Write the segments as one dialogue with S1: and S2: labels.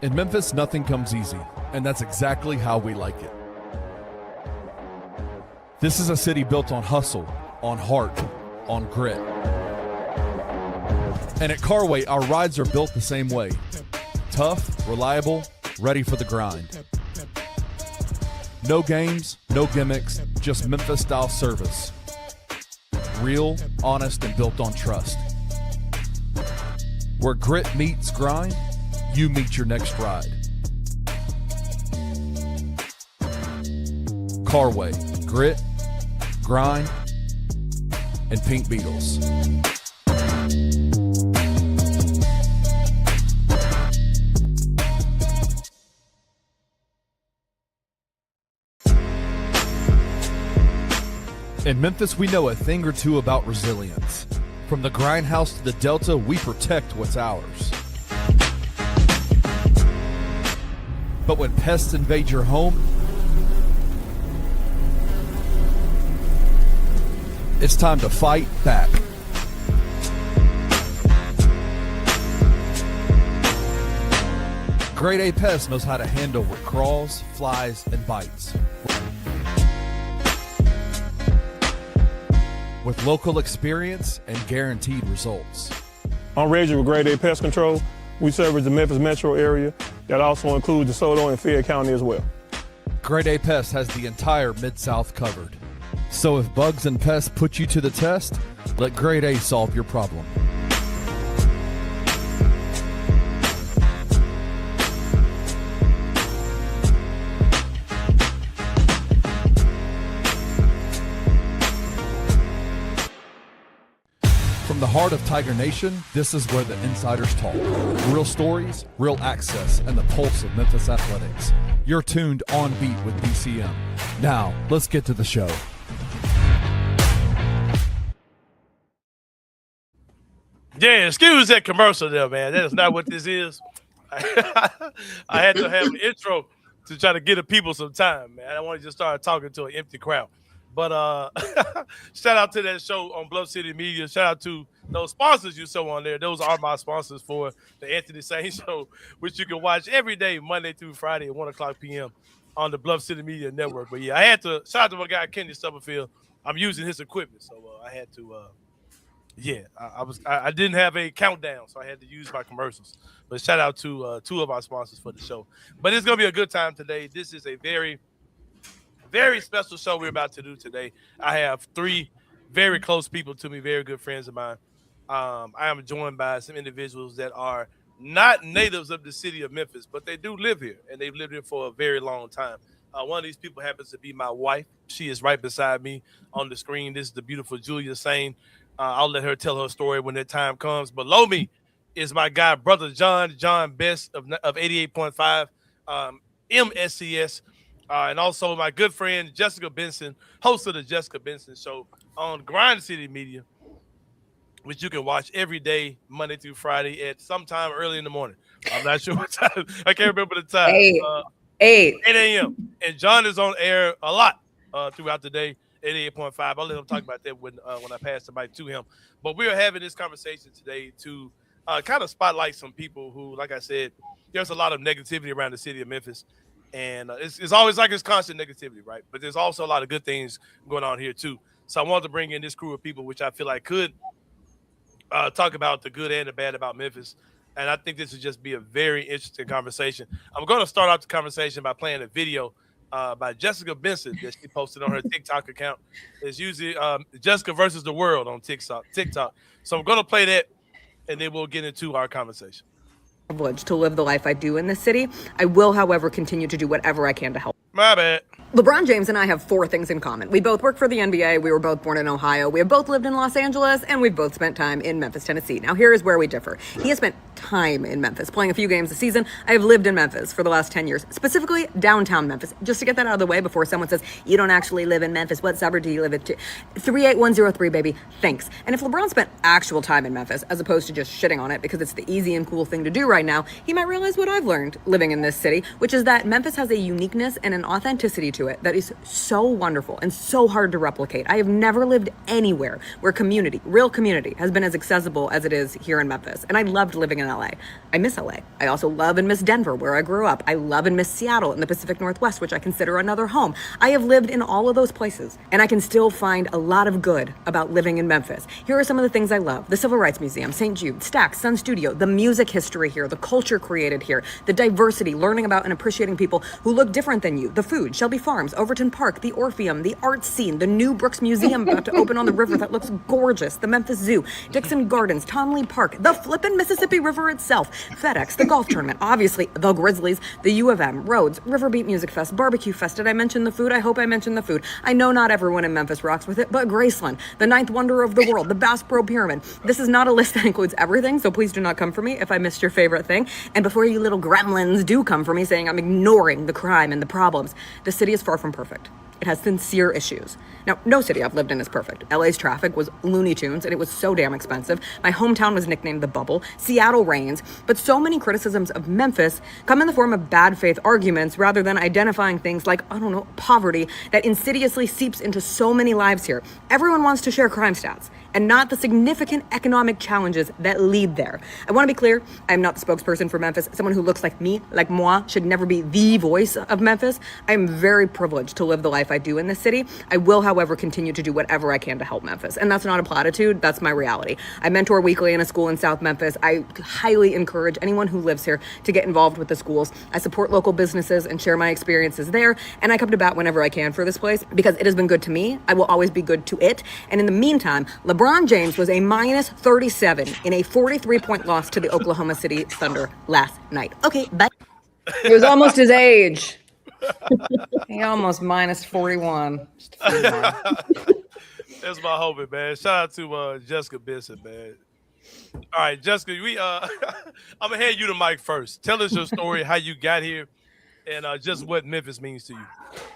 S1: In Memphis, nothing comes easy, and that's exactly how we like it. This is a city built on hustle, on heart, on grit. And at Carway, our rides are built the same way. Tough, reliable, ready for the grind. No games, no gimmicks, just Memphis-style service. Real, honest, and built on trust. Where grit meets grind, you meet your next ride. Carway, grit, grind, and Pink Beetles. In Memphis, we know a thing or two about resilience. From the grindhouse to the Delta, we protect what's ours. But when pests invade your home, it's time to fight back. Grade A Pest knows how to handle what crawls, flies, and bites. With local experience and guaranteed results.
S2: I'm Reggie with Grade A Pest Control. We service the Memphis metro area. That also includes DeSoto and Fayette County as well.
S1: Grade A Pest has the entire Mid-South covered. So if bugs and pests put you to the test, let Grade A solve your problem. From the heart of Tiger Nation, this is where the insiders talk. Real stories, real access, and the pulse of Memphis athletics. You're tuned on beat with BCM. Now, let's get to the show.
S3: Yeah, excuse that commercial there, man. That is not what this is. I had to have an intro to try to get the people some time, man. I want to just start talking to an empty crowd. But shout out to that show on Bluff City Media. Shout out to those sponsors you saw on there. Those are my sponsors for the Anthony Sane Show, which you can watch every day, Monday through Friday at 1 o'clock p.m. on the Bluff City Media Network. But yeah, I had to shout out to my guy Kenny Stubblefield. I'm using his equipment, so I had to. I didn't have a countdown, so I had to use my commercials. But shout out to two of our sponsors for the show. But it's gonna be a good time today. This is a very special show we're about to do today. I have three very close people to me, very good friends of mine. I am joined by some individuals that are not natives of the city of Memphis, but they do live here, and they've lived here for a very long time. One of these people happens to be my wife. She is right beside me on the screen. This is the beautiful Julia Sane. I'll let her tell her story when that time comes. Below me is my guy, brother John Best of 88.5 MSCS. And also my good friend, Jessica Benson, host of the Jessica Benson Show on Grind City Media, which you can watch every day, Monday through Friday at sometime early in the morning. I'm not sure what time. I can't remember the time. 8 a.m. And John is on air a lot throughout the day, 88.5. I'll let him talk about that when I pass the mic to him. But we are having this conversation today to kind of spotlight some people who, like I said, there's a lot of negativity around the city of Memphis. And it's always like it's constant negativity, right? But there's also a lot of good things going on here, too. So I wanted to bring in this crew of people, which I feel like could talk about the good and the bad about Memphis. And I think this would just be a very interesting conversation. I'm going to start off the conversation by playing a video by Jessica Benson that she posted on her TikTok account. It's usually Jessica versus the world on TikTok. So I'm going to play that, and then we'll get into our conversation.
S4: Privilege to live the life I do in this city. I will, however, continue to do whatever I can to help.
S3: My bad.
S4: LeBron James and I have 4 things in common. We both work for the NBA, we were both born in Ohio, we have both lived in Los Angeles, and we've both spent time in Memphis, Tennessee. Now here is where we differ. He has spent time in Memphis, playing a few games a season. I have lived in Memphis for the last 10 years, specifically downtown Memphis. Just to get that out of the way before someone says, you don't actually live in Memphis, what suburb do you live in? 38103, baby, thanks. And if LeBron spent actual time in Memphis, as opposed to just shitting on it because it's the easy and cool thing to do right now, he might realize what I've learned living in this city, which is that Memphis has a uniqueness and an authenticity to it that is so wonderful and so hard to replicate. I have never lived anywhere where community, real community, has been as accessible as it is here in Memphis. And I loved living in LA. LA. I miss LA. I also love and miss Denver, where I grew up. I love and miss Seattle in the Pacific Northwest, which I consider another home. I have lived in all of those places, and I can still find a lot of good about living in Memphis. Here are some of the things I love: the Civil Rights Museum, St. Jude, Stax, Sun Studio, the music history here, the culture created here, the diversity, learning about and appreciating people who look different than you, the food, Shelby Farms, Overton Park, the Orpheum, the art scene, the new Brooks Museum about to open on the river that looks gorgeous, the Memphis Zoo, Dixon Gardens, Tonley Park, the flippin' Mississippi River itself, FedEx, the golf tournament, obviously the Grizzlies, the U of M, Rhodes, Riverbeat Music Fest, Barbecue Fest. Did I mention the food? I hope I mentioned the food. I know not everyone in Memphis rocks with it, but Graceland, the ninth wonder of the world, the Bass Pro Pyramid. This is not a list that includes everything, so please do not come for me if I missed your favorite thing. And before you little gremlins do come for me saying I'm ignoring the crime and the problems, the city is far from perfect. It has sincere issues. Now, no city I've lived in is perfect. LA's traffic was Looney Tunes, and it was so damn expensive. My hometown was nicknamed the Bubble. Seattle rains. But so many criticisms of Memphis come in the form of bad faith arguments rather than identifying things like, I don't know, poverty that insidiously seeps into so many lives here. Everyone wants to share crime stats, and not the significant economic challenges that lead there. I want to be clear, I am not the spokesperson for Memphis. Someone who looks like me, like moi, should never be the voice of Memphis. I am very privileged to live the life I do in this city. I will, however, continue to do whatever I can to help Memphis. And that's not a platitude, that's my reality. I mentor weekly in a school in South Memphis. I highly encourage anyone who lives here to get involved with the schools. I support local businesses and share my experiences there. And I come to bat whenever I can for this place because it has been good to me. I will always be good to it. And in the meantime, LeBron James was a minus 37 in a 43-point loss to the Oklahoma City Thunder last night. Okay, bye. It was almost his age. He almost minus 41.
S3: That's my homie, man. Shout out to Jessica Benson, man. All right, Jessica, I'm gonna hand you the mic first. Tell us your story, how you got here, and just what Memphis means to you.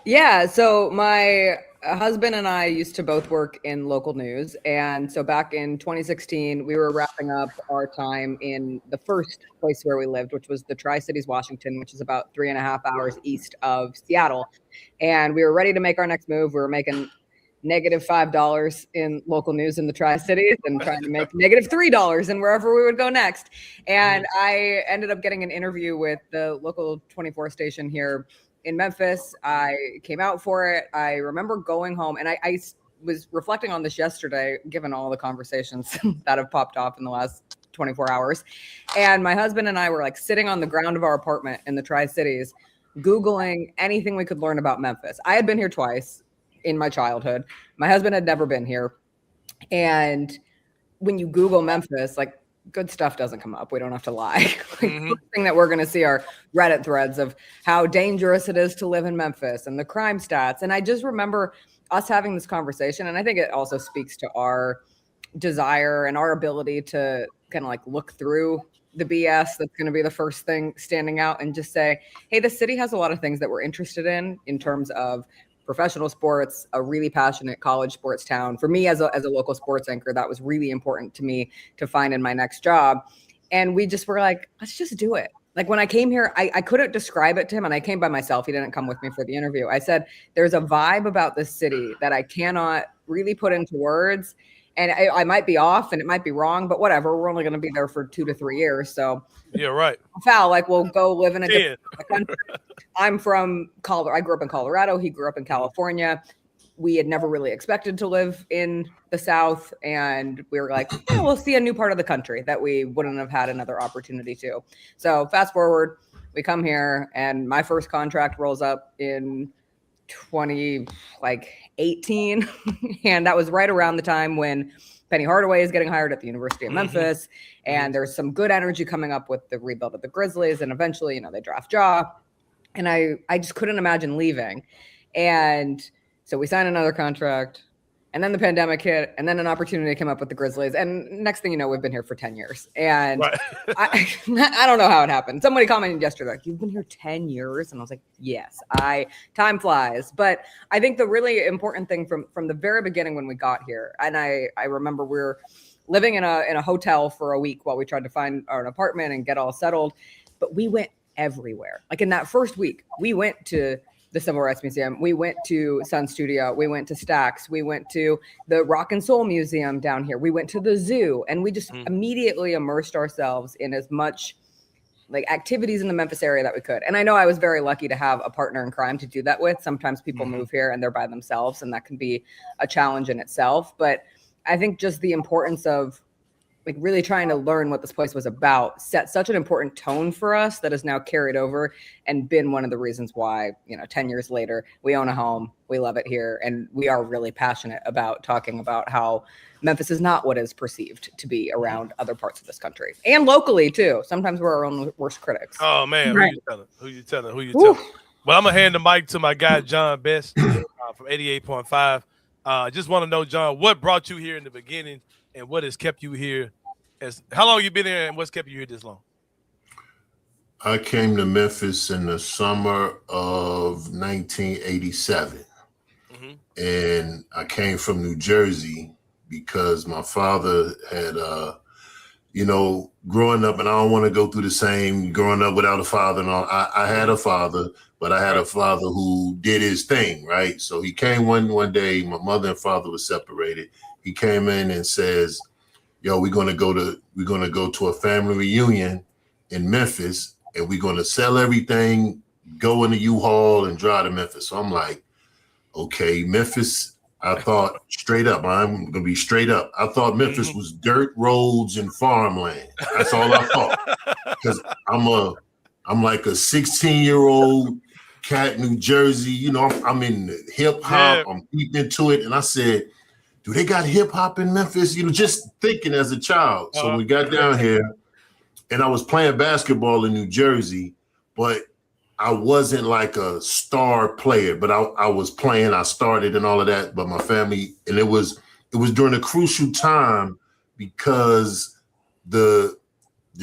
S4: Yeah, so my husband and I used to both work in local news. And so back in 2016, we were wrapping up our time in the first place where we lived, which was the Tri-Cities, Washington, which is about 3.5 hours east of Seattle. And we were ready to make our next move. We were making -$5 in local news in the Tri-Cities and trying to make -$3 in wherever we would go next. And I ended up getting an interview with the local 24 station here in Memphis. I came out for it. I remember going home, and I was reflecting on this yesterday, given all the conversations that have popped off in the last 24 hours. And my husband and I were like sitting on the ground of our apartment in the Tri-Cities, Googling anything we could learn about Memphis. I had been here twice in my childhood. My husband had never been here. And when you Google Memphis, like, good stuff doesn't come up. We don't have to lie. The first thing that we're going to see are Reddit threads of how dangerous it is to live in Memphis and the crime stats. And I just remember us having this conversation. And I think it also speaks to our desire and our ability to kind of like look through the BS that's going to be the first thing standing out and just say, hey, the city has a lot of things that we're interested in terms of professional sports, a really passionate college sports town. For me as a local sports anchor, that was really important to me to find in my next job. And we just were like, let's just do it. Like when I came here, I couldn't describe it to him, and I came by myself. He didn't come with me for the interview. I said, there's a vibe about this city that I cannot really put into words. And I might be off and it might be wrong, but whatever. We're only going to be there for 2 to 3 years. So
S3: yeah, right.
S4: Foul, like we'll go live in a different country. I'm from Colorado. I grew up in Colorado. He grew up in California. We had never really expected to live in the South. And we were like, oh, we'll see a new part of the country that we wouldn't have had another opportunity to. So fast forward, we come here and my first contract rolls up in 2018. And that was right around the time when Penny Hardaway is getting hired at the University of Memphis. And there's some good energy coming up with the rebuild of the Grizzlies. And eventually, they draft Ja. And I just couldn't imagine leaving. And so we signed another contract. And then the pandemic hit. And then an opportunity came up with the Grizzlies. And next thing you know, we've been here for 10 years. And
S3: Right.
S4: I don't know how it happened. Somebody commented yesterday, like, you've been here 10 years? And I was like, yes, time flies. But I think the really important thing from the very beginning when we got here, and I remember we were living in a hotel for a week while we tried to find an apartment and get all settled. But we went everywhere. Like in that first week, we went to the Civil Rights Museum. We went to Sun Studio. We went to Stax. We went to the Rock and Soul Museum down here. We went to the zoo, and we just immediately immersed ourselves in as much like activities in the Memphis area that we could. And I know I was very lucky to have a partner in crime to do that with. Sometimes people move here and they're by themselves, and that can be a challenge in itself. But I think just the importance of like really trying to learn what this place was about set such an important tone for us that has now carried over and been one of the reasons why, 10 years later, we own a home, we love it here, and we are really passionate about talking about how Memphis is not what is perceived to be around other parts of this country. And locally, too. Sometimes we're our own worst critics.
S3: Oh, man.
S4: Right.
S3: Who you telling? Well, I'm going to hand the mic to my guy, John Best from 88.5. Just want to know, John, what brought you here in the beginning and what has kept you here? How long you been here and what's kept you here this long?
S5: I came to Memphis in the summer of 1987. And I came from New Jersey because my father had, growing up, and I don't want to go through the same growing up without a father and all. I had a father, but I had a father who did his thing, right? So he came one day, my mother and father were separated. He came in and says, yo, we're gonna go to a family reunion in Memphis, and we're gonna sell everything, go in the U-Haul and drive to Memphis. So I'm like, okay, Memphis. I thought straight up, I'm gonna be straight up. I thought Memphis was dirt roads and farmland. That's all I thought. Because I'm like a 16-year-old cat in New Jersey. I'm in hip hop. Yeah. I'm deep into it, and I said, do they got hip hop in Memphis? Just thinking as a child. So we got down here, and I was playing basketball in New Jersey, but I wasn't like a star player, but I was playing. I started and all of that, but my family, and it was during a crucial time because the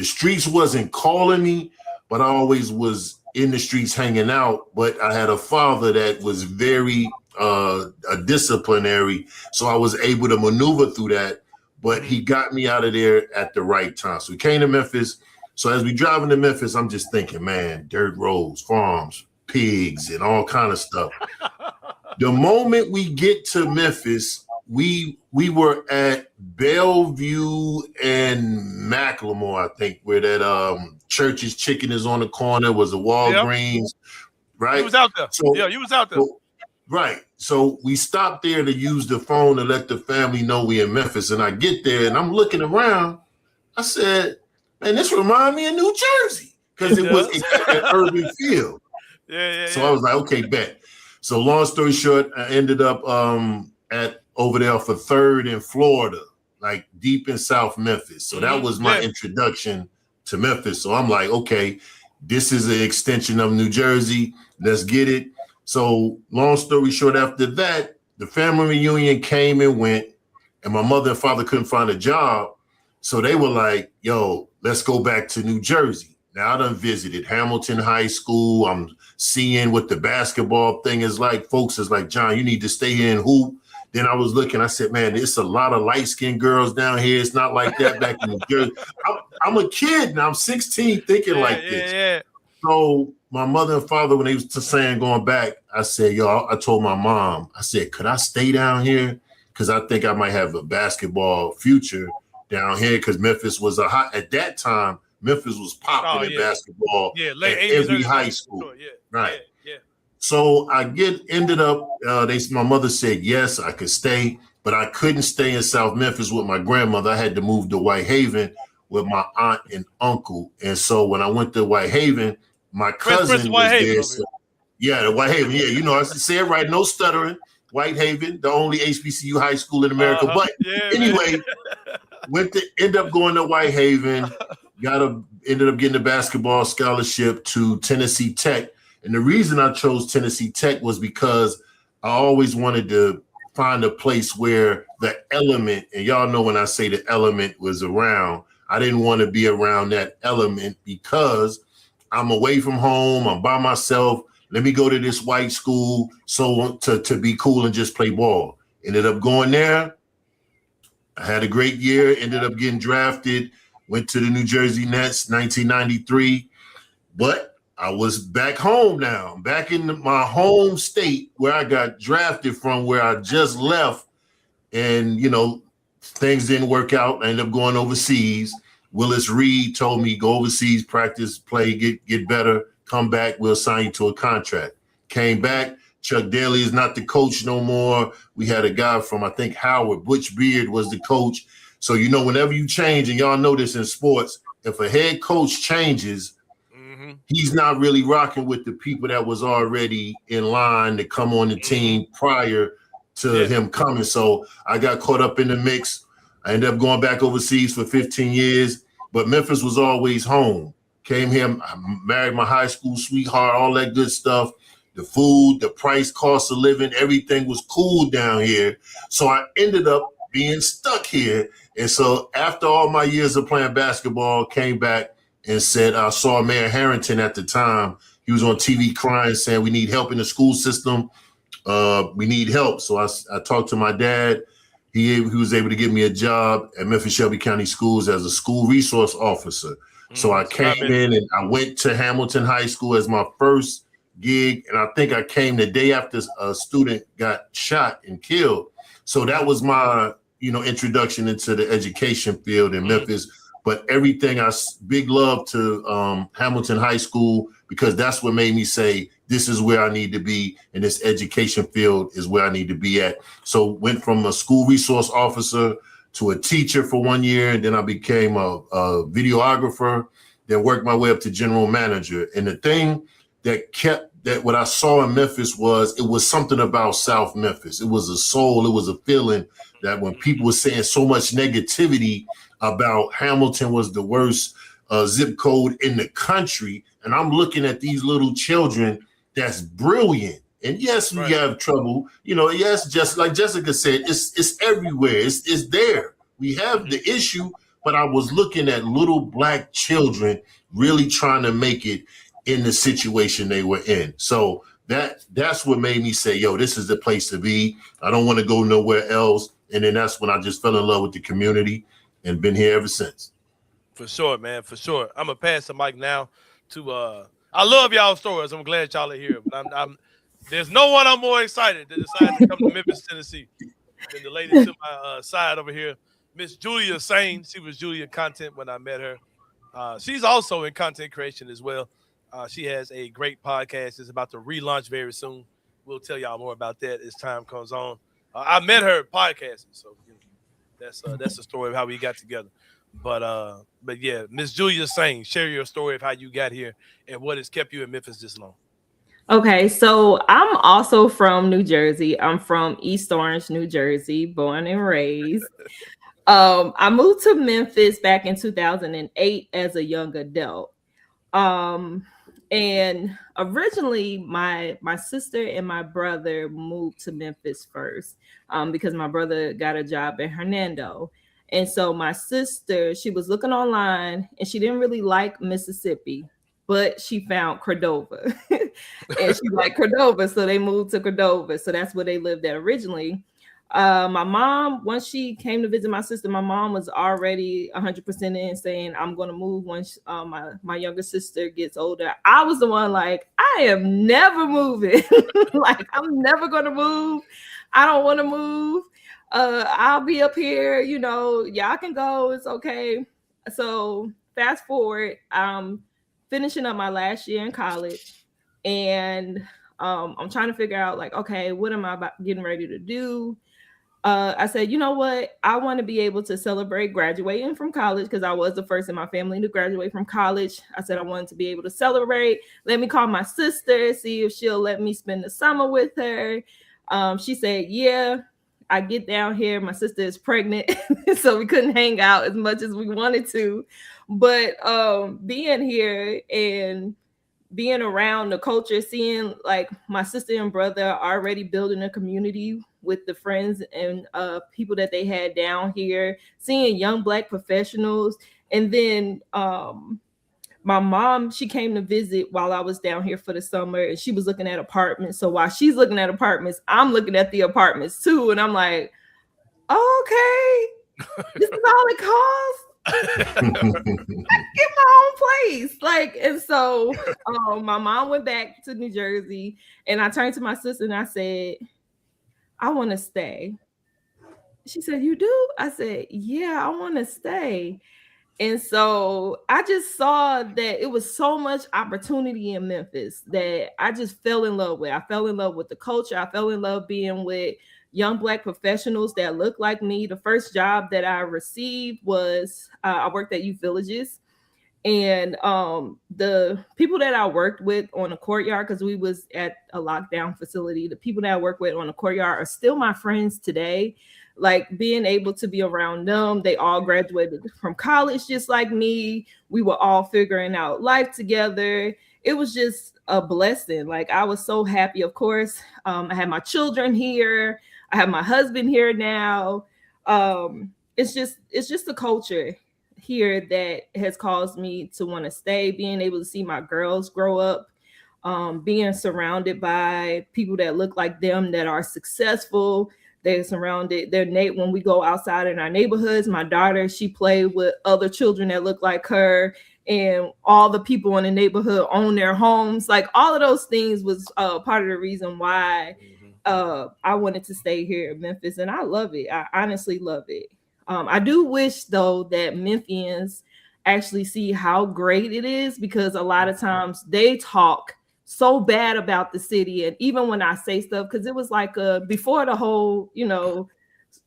S5: streets wasn't calling me, but I always was in the streets hanging out. But I had a father that was very a disciplinary, so I was able to maneuver through that, but he got me out of there at the right time. So we came to Memphis. So as we driving to Memphis, I'm just thinking, man, dirt roads, farms, pigs, and all kind of stuff. The moment we get to Memphis, we were at Bellevue and Macklemore, I think, where that Church's Chicken is on the corner, was a Walgreens, right?
S3: You was out there.
S5: So,
S3: you was out there.
S5: Right. So we stopped there to use the phone to let the family know we in Memphis. And I get there and I'm looking around. I said, man, this reminds me of New Jersey because it was an urban feel. So I was like, okay, bet. So long story short, I ended up at over there for 3rd in Florida, like deep in South Memphis. So that was my introduction to Memphis. So I'm like, okay, this is an extension of New Jersey. Let's get it. So long story short, after that, the family reunion came and went, and my mother and father couldn't find a job. So they were like, yo, let's go back to New Jersey. Now I done visited Hamilton High School. I'm seeing what the basketball thing is like. Folks is like, John, you need to stay here and hoop. Then I was looking, I said, man, it's a lot of light-skinned girls down here. It's not like that back in New Jersey. I'm a kid now. I'm 16 thinking like this. Yeah. So my mother and father, when they was saying going back, I said, yo, I told my mom, I said, could I stay down here? Because I think I might have a basketball future down here, because Memphis was at that time, Memphis was popping in basketball
S3: late
S5: at
S3: 80s,
S5: every high school. Right.
S3: Yeah.
S5: So I ended up, my mother said, yes, I could stay, but I couldn't stay in South Memphis with my grandmother. I had to move to Whitehaven with my aunt and uncle. And so when I went to Whitehaven, my cousin was there. So, the Whitehaven. Yeah, I say it right. No stuttering. Whitehaven, the only HBCU high school in America. But anyway, ended up going to Whitehaven, ended up getting a basketball scholarship to Tennessee Tech. And the reason I chose Tennessee Tech was because I always wanted to find a place where the element, and y'all know when I say the element was around, I didn't want to be around that element because I'm away from home, I'm by myself. Let me go to this white school to be cool and just play ball. Ended up going there. I had a great year, ended up getting drafted, went to the New Jersey Nets, 1993. But I was back home now, back in my home state where I got drafted from, where I just left. And, things didn't work out. I ended up going overseas. Willis Reed told me, go overseas, practice, play, get better, come back, we'll sign you to a contract. Came back. Chuck Daly is not the coach no more. We had a guy from, I think, Howard. Butch Beard was the coach. So, whenever you change, and y'all know this in sports, if a head coach changes, he's not really rocking with the people that was already in line to come on the team prior to him coming. So I got caught up in the mix. I ended up going back overseas for 15 years, but Memphis was always home. Came here, I married my high school sweetheart, all that good stuff. The food, the price, cost of living, everything was cool down here. So I ended up being stuck here. And so after all my years of playing basketball, came back and said, I saw Mayor Harrington at the time. He was on TV crying, saying, we need help in the school system. We need help. So I talked to my dad. He was able to give me a job at Memphis Shelby County Schools as a school resource officer. So I came in and I went to Hamilton High School as my first gig. And I think I came the day after a student got shot and killed. So that was my, introduction into the education field in Memphis. But everything, big love to Hamilton High School, because that's what made me say, this is where I need to be, and this education field is where I need to be at. So went from a school resource officer to a teacher for 1 year, and then I became a videographer, then worked my way up to general manager. And the thing that what I saw in Memphis was, it was something about South Memphis. It was a soul, it was a feeling that when people were saying so much negativity about Hamilton was the worst zip code in the country, and I'm looking at these little children that's brilliant. And yes, we have trouble. Yes, just like Jessica said, it's everywhere. It's there. We have the issue, but I was looking at little Black children really trying to make it in the situation they were in. So that's what made me say, yo, this is the place to be. I don't want to go nowhere else. And then that's when I just fell in love with the community and been here ever since. For sure, man. For sure. I'm going to pass the mic now to I love y'all stories. I'm glad y'all are here. But there's no one I'm more excited to decide to come to Memphis, Tennessee than the lady to my side over here, Miss Julia Sane. She was Julia Content when I met her. She's also in content creation as well. She has a great podcast. It's about to relaunch very soon. We'll tell y'all more about that as time comes on. I met her podcasting, so that's the story of how we got together. But yeah, Miss Julia Sane, share your story of how you got here and what has kept you in Memphis this long.
S6: Okay, so I'm also from New Jersey. I'm from East Orange, New Jersey, born and raised. I moved to Memphis back in 2008 as a young adult. And originally my sister and my brother moved to Memphis first because my brother got a job in Hernando. And so my sister, she was looking online and she didn't really like Mississippi, but she found Cordova and she liked Cordova. So they moved to Cordova. So that's where they lived at originally. My mom, once she came to visit my sister, my mom was already 100% in saying, I'm going to move once my younger sister gets older. I was the one like, I am never moving. Like, I'm never going to move. I don't want to move. I'll be up here, y'all can go. It's okay. So fast forward, I'm finishing up my last year in college and I'm trying to figure out like, okay, what am I getting ready to do? I said, you know what? I want to be able to celebrate graduating from college because I was the first in my family to graduate from college. I said I wanted to be able to celebrate. Let me call my sister, see if she'll let me spend the summer with her. She said, yeah. I get down here. My sister is pregnant, so we couldn't hang out as much as we wanted to. But being here and being around the culture, seeing like my sister and brother already building a community with the friends and people that they had down here, seeing young Black professionals. And then my mom, she came to visit while I was down here for the summer and she was looking at apartments. So while she's looking at apartments, I'm looking at the apartments too. And I'm like, okay, this is all it costs. Get my own place. Like, and so my mom went back to New Jersey, and I turned to my sister and I said, I want to stay. She said, you do? I said, yeah, I want to stay. And so I just saw that it was so much opportunity in Memphis that I just fell in love with. I fell in love with the culture. I fell in love being with young Black professionals that look like me. The first job that I received was I worked at youth villages. And the people that I worked with on the courtyard, because we was at a lockdown facility, the people that I work with on the courtyard are still my friends today. Like being able to be around them, they all graduated from college just like me. We were all figuring out life together. It was just a blessing. Like I was so happy. Of course, I had my children here. I have my husband here now. It's just the culture here that has caused me to want to stay, being able to see my girls grow up, being surrounded by people that look like them, that are successful. They're surrounded, when we go outside in our neighborhoods, my daughter, she played with other children that look like her, and all the people in the neighborhood own their homes. Like all of those things was part of the reason why I wanted to stay here in Memphis, and I love it. I honestly love it. I do wish, though, that Memphians actually see how great it is, because a lot of times they talk so bad about the city. And even when I say stuff, because it was like before the whole,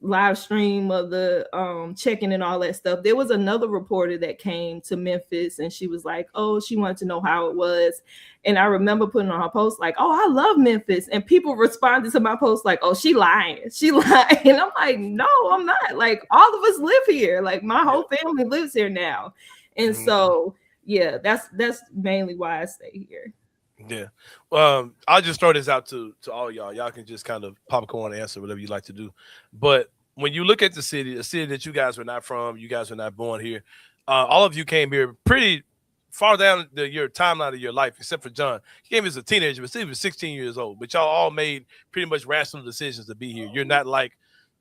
S6: live stream of the checking and all that stuff, there was another reporter that came to Memphis, and she was like, oh, she wanted to know how it was. And I remember putting on her post like, oh, I love Memphis. And people responded to my post like, oh, she lying. And I'm like, no, I'm not. Like all of us live here. Like my whole family lives here now. And so, yeah, that's mainly why I stay here.
S3: Yeah. I'll just throw this out to all y'all. Y'all can just kind of popcorn answer whatever you like to do. But when you look at the city that you guys were not from, you guys were not born here, all of you came here pretty far down your timeline of your life, except for John. He came as a teenager, but he was 16 years old. But y'all all made pretty much rational decisions to be here. You're not like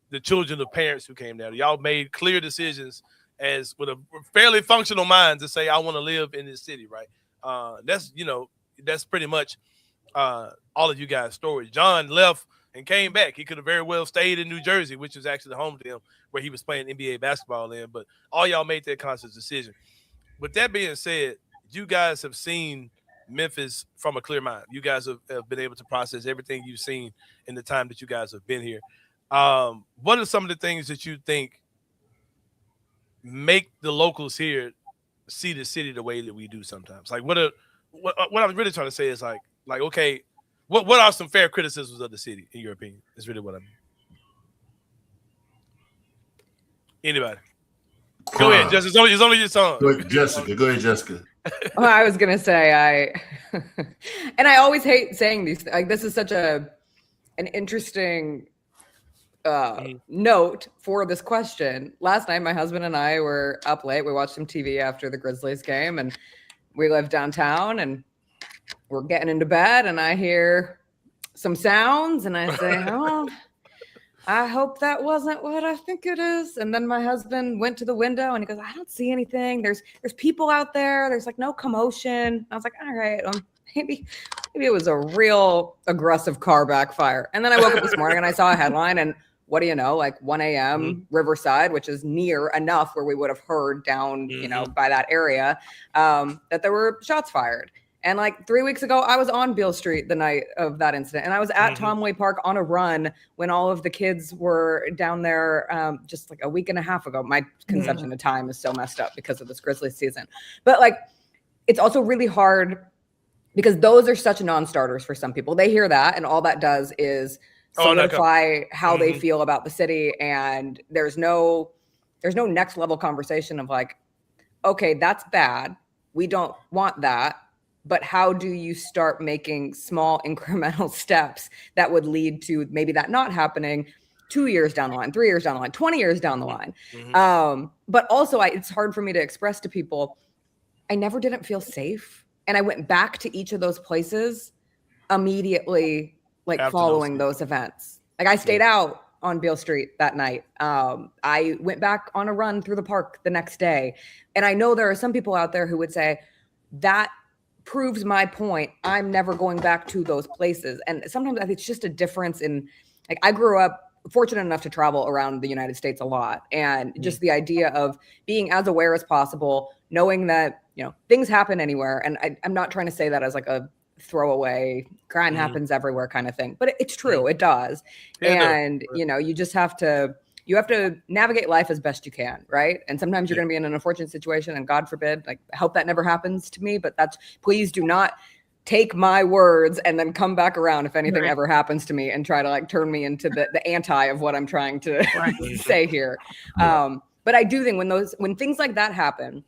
S3: the children of parents who came down. Y'all made clear decisions as with a fairly functional mind to say, I want to live in this city, right? That's pretty much all of you guys' stories. John left and came back. He could have very well stayed in New Jersey, which was actually the home to him, where he was playing NBA basketball in. But all y'all made that conscious decision. With that being said, you guys have seen Memphis from a clear mind. You guys have been able to process everything you've seen in the time that you guys have been here. What are some of the things that you think make the locals here see the city the way that we do sometimes? Like what I'm really trying to say is like okay, what are some fair criticisms of the city in your opinion? Is really what I mean. Anybody? Go ahead, Jessica. It's only your song.
S5: Go ahead, Jessica.
S4: Well, I was gonna say and I always hate saying these. Like this is such an interesting note for this question. Last night, my husband and I were up late. We watched some TV after the Grizzlies game, and we live downtown, and we're getting into bed, and I hear some sounds, and I say, oh, I hope that wasn't what I think it is. And then my husband went to the window, and he goes, I don't see anything. There's people out there. There's like no commotion. I was like, all right, maybe it was a real aggressive car backfire. And then I woke up this morning, and I saw a headline, and what do you know, like 1 a.m. Riverside, which is near enough where we would have heard down, by that area, that there were shots fired. And like 3 weeks ago, I was on Beale Street the night of that incident. And I was at Tomway Park on a run when all of the kids were down there just like a week and a half ago. My conception of time is so messed up because of this Grizzlies season. But like, it's also really hard because those are such non-starters for some people. They hear that, and all that does is solidify how they feel about the city. And there's no next level conversation of like, okay, that's bad. We don't want that. But how do you start making small incremental steps that would lead to maybe that not happening 2 years down the line, 3 years down the line, 20 years down the line? But also it's hard for me to express to people, I never didn't feel safe. And I went back to each of those places immediately, like after following those events. Like I stayed out on Beale Street that night. I went back on a run through the park the next day. And I know there are some people out there who would say that proves my point. I'm never going back to those places. And sometimes I think it's just a difference in, like, I grew up fortunate enough to travel around the United States a lot. And just the idea of being as aware as possible, knowing that, things happen anywhere. And I'm not trying to say that as like a throwaway crime happens everywhere kind of thing, but it's true. It does. And, you just have to navigate life as best you can. Right. And sometimes you're going to be in an unfortunate situation, and God forbid, like, I hope that never happens to me, but please do not take my words and then come back around if anything ever happens to me and try to like turn me into the anti of what I'm trying to say here. But I do think when things like that happen,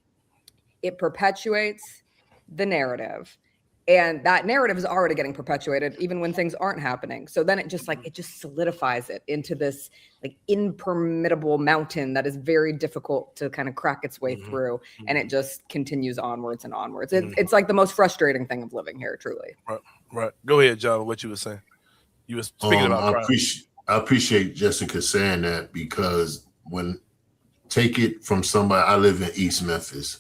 S4: it perpetuates the narrative. And that narrative is already getting perpetuated even when things aren't happening. So then it just solidifies it into this like impermeable mountain that is very difficult to kind of crack its way through. And it just continues onwards and onwards. It's like the most frustrating thing of living here, truly.
S3: Right. Go ahead, John, what you were saying. You were speaking about crime.
S5: I appreciate Jessica saying that, because take it from somebody, I live in East Memphis.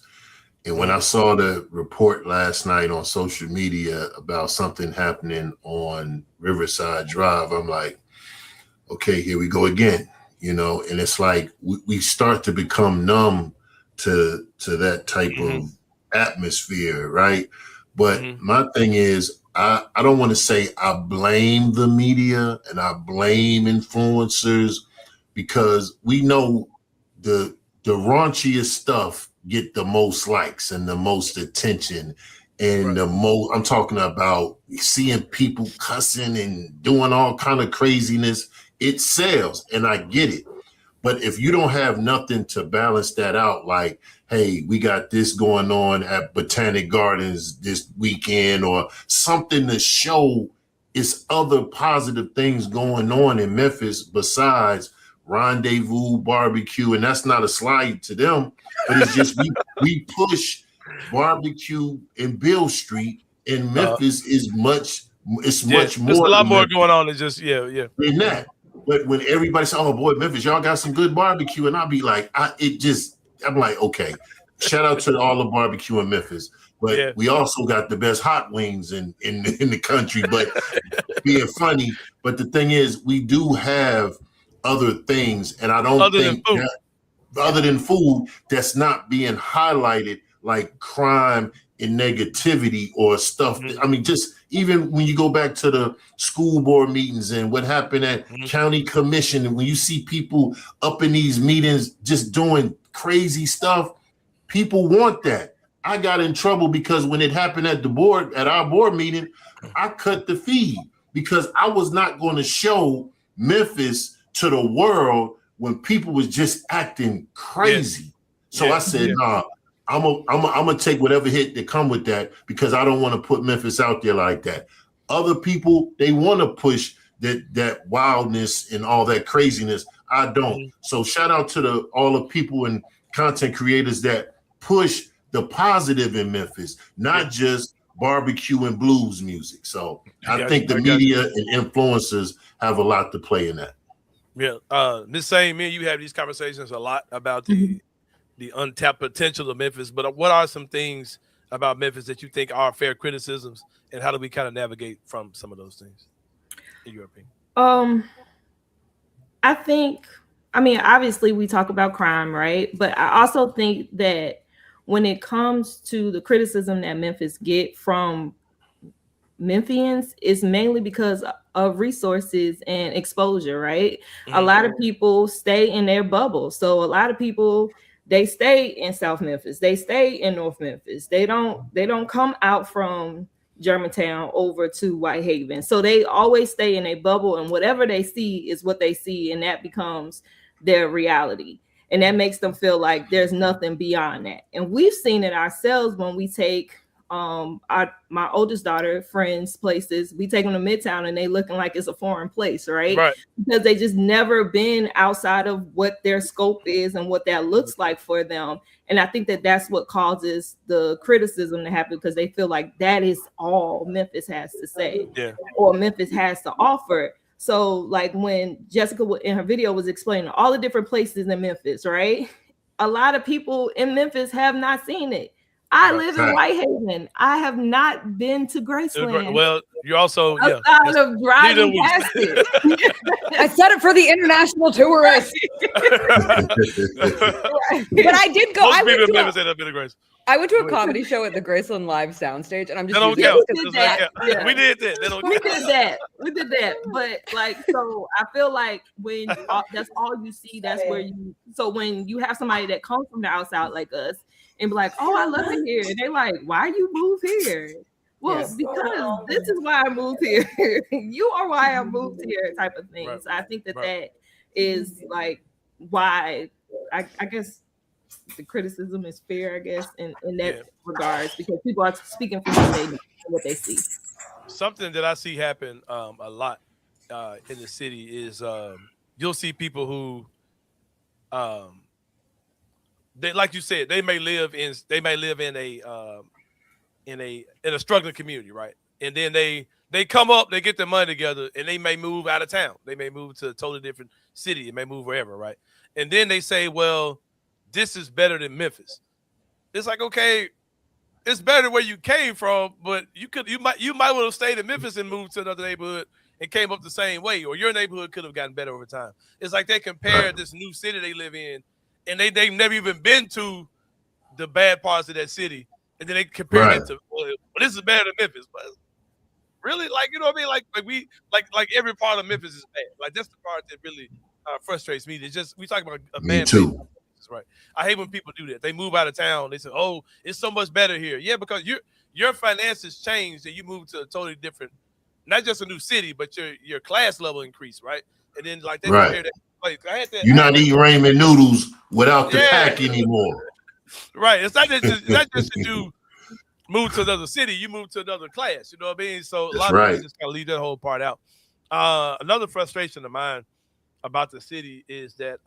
S5: And when I saw the report last night on social media about something happening on Riverside Drive, I'm like, okay, here we go again, and it's like we start to become numb to that type of atmosphere, right? But my thing is, I don't want to say I blame the media and I blame influencers, because we know the raunchiest stuff get the most likes and the most attention and I'm talking about seeing people cussing and doing all kind of craziness. It sells, and I get it. But if you don't have nothing to balance that out, like, hey, we got this going on at Botanic Gardens this weekend, or something to show it's other positive things going on in Memphis besides Rendezvous Barbecue, and that's not a slide to them, but it's just we push barbecue in Beale Street in Memphis is much more.
S3: There's a lot more going on than just than
S5: that. But when everybody says, "Oh boy, Memphis, y'all got some good barbecue," and I'll be like, I'm like, okay, shout out to all the barbecue in Memphis, but we also got the best hot wings in the country. But being funny, but the thing is, we do have other things, and I don't think that other than food, that's not being highlighted, like crime and negativity or stuff. I mean, just even when you go back to the school board meetings and what happened at county commission, and when you see people up in these meetings just doing crazy stuff, people want that. I got in trouble because when it happened at our board meeting, I cut the feed because I was not going to show Memphis to the world when people was just acting crazy. So I said, nah, I'm gonna take whatever hit that come with that, because I don't want to put Memphis out there like that. Other people, they want to push that wildness and all that craziness. I don't. So shout out to all the people and content creators that push the positive in Memphis, not just barbecue and blues music. So I think the media and influencers have a lot to play in that.
S3: Yeah, Ms. Sane, me and you have these conversations a lot about the untapped potential of Memphis. But what are some things about Memphis that you think are fair criticisms, and how do we kind of navigate from some of those things, in your opinion?
S6: I mean, obviously we talk about crime, right? But I also think that when it comes to the criticism that Memphis get from Memphians, is mainly because of resources and exposure, right? A lot of people stay in their bubble. So a lot of people, they stay in South Memphis, they stay in North Memphis. They don't come out from Germantown over to Whitehaven. So they always stay in a bubble, and whatever they see is what they see, and that becomes their reality. And that makes them feel like there's nothing beyond that. And we've seen it ourselves when we take my oldest daughter friends places. We take them to Midtown and they looking like it's a foreign place, right? Because they just never been outside of what their scope is and what that looks like for them. And I think that that's what causes the criticism to happen, because they feel like that is all Memphis has to say, or Memphis has to offer. So like when Jessica in her video was explaining all the different places in Memphis, right? A lot of people in Memphis have not seen it. I live in Whitehaven. I have not been to Graceland.
S3: Well, you also
S6: outside of driving past it.
S4: I said it for the international tourists. But I did go. I went to a comedy show at the Graceland Live soundstage, and I'm just
S3: we did that.
S6: We did that. But like, so I feel like when that's all you see, that's where you. So when you have somebody that comes from the outside like us and be like, "Oh, I love it here," and they're like, "Why you move here?" Well, because this is why I moved here. You are why I moved here, type of thing. Right. So I think that is like why I guess the criticism is fair, I guess, in that regards, because people are speaking for what they see.
S3: Something that I see happen a lot in the city is you'll see people who they, like you said, they may live in a struggling community, right? And then they come up, they get their money together, and they may move out of town. They may move to a totally different city. They may move wherever, right? And then they say, well, this is better than Memphis. It's like, okay, it's better where you came from, but you might well have stayed in Memphis and moved to another neighborhood and came up the same way, or your neighborhood could have gotten better over time. It's like they compare this new city they live in, and they've never even been to the bad parts of that city, and then they compare it to, well, this is better than Memphis. But really, like, you know what I mean? Like every part of Memphis is bad. Like that's the part that really frustrates me. It's just we talk about a
S5: me too.
S3: Right. I hate when people do that. They move out of town. They say, "Oh, it's so much better here." Yeah, because your finances changed and you moved to a totally different, not just a new city, but your class level increased, right? And then like they compare that. Like
S5: you're not eating ramen noodles without the pack anymore.
S3: Right. It's not just that you move to another city. You move to another class. You know what I mean? So a lot of people just gotta leave that whole part out. Another frustration of mine about the city is that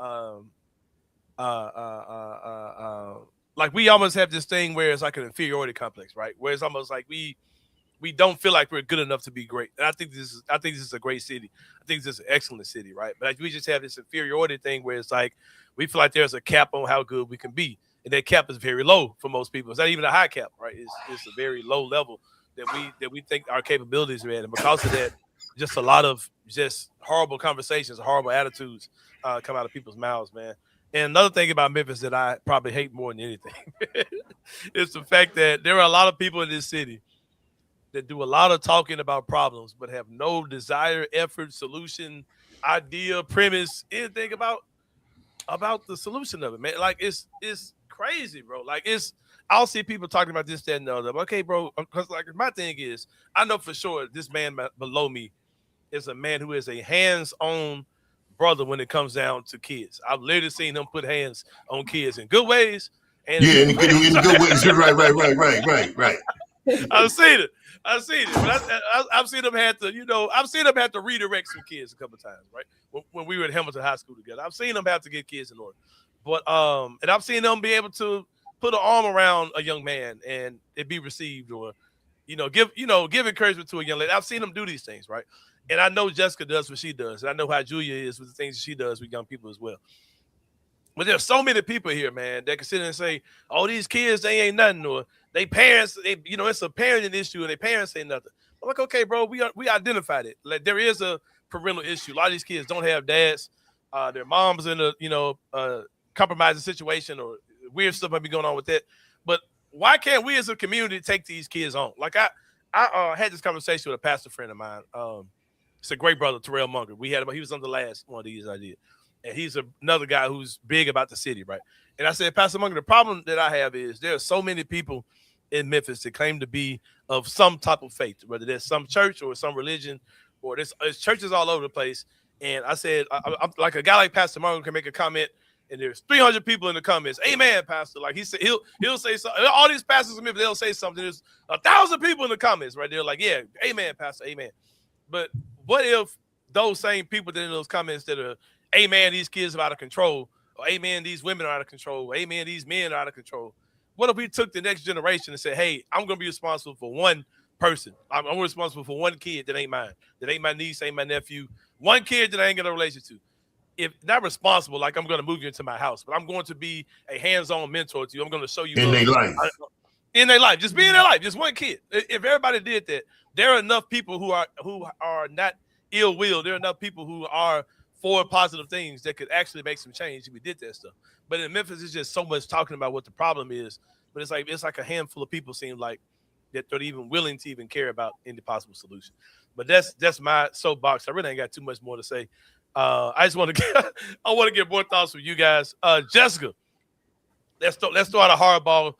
S3: like we almost have this thing where it's like an inferiority complex, right? Where it's almost like we don't feel like we're good enough to be great. And I think this is a great city. I think this is an excellent city, right? But like we just have this inferiority thing where it's like we feel like there's a cap on how good we can be, and that cap is very low for most people. It's not even a high cap, right? It's a very low level that we think our capabilities are at, and because of that, just a lot of just horrible conversations, horrible attitudes come out of people's mouths, man. And another thing about Memphis that I probably hate more than anything is the fact that there are a lot of people in this city that do a lot of talking about problems, but have no desire, effort, solution, idea, premise, anything about the solution of it, man. Like it's crazy, bro. Like I'll see people talking about this, that, and the other. Okay, bro, because like my thing is, I know for sure this man below me is a man who is a hands-on brother when it comes down to kids. I've literally seen him put hands on kids in good ways. And
S5: in good ways. Right.
S3: I've seen it. But I've seen him have to redirect some kids a couple of times, right? When we were at Hamilton High School together, I've seen him have to get kids in order. But and I've seen them be able to put an arm around a young man and it be received, or give encouragement to a young lady. I've seen them do these things, right? And I know Jessica does what she does, and I know how Julia is with the things she does with young people as well. But there's so many people here, man, that can sit and say, "Oh, these kids, they ain't nothing," or they parents, it's a parenting issue, and their parents say nothing. I'm like, okay, bro, we identified it. Like there is a parental issue. A lot of these kids don't have dads. Their mom's in a compromising situation, or weird stuff might be going on with that. But why can't we as a community take these kids on? Like I had this conversation with a pastor friend of mine. It's a great brother, Terrell Munger. He was on the last one of these I did. And he's another guy who's big about the city, right? And I said, Pastor Munger, the problem that I have is there are so many people in Memphis that claim to be of some type of faith, whether there's some church or some religion, or there's churches all over the place. And I said, I'm like a guy like Pastor Munger can make a comment, and there's 300 people in the comments. Amen, Pastor. Like he said, he'll say something. All these pastors in Memphis, they'll say something. There's 1,000 people in the comments, right? They're like, yeah, amen, Pastor, amen. But what if those same people that in those comments that are, amen, these kids are out of control, or amen, these women are out of control, or amen, these men are out of control? What if we took the next generation and said, hey, I'm going to be responsible for 1, person. I'm responsible for one kid that ain't mine, that ain't my niece, ain't my nephew. One kid that I ain't got a relation to. If not responsible, like I'm going to move you into my house, but I'm going to be a hands-on mentor to you. I'm going to show you
S5: in their life.
S3: In their life, just be in their life, just one kid. If everybody did that, there are enough people who are not ill-willed. There are enough people who are for positive things that could actually make some change if we did that stuff. But in Memphis, it's just so much talking about what the problem is. But it's like a handful of people seem like that they're even willing to even care about any possible solution. But that's my soapbox. I really ain't got too much more to say. I just want to get more thoughts from you guys. Jessica, let's throw out a hardball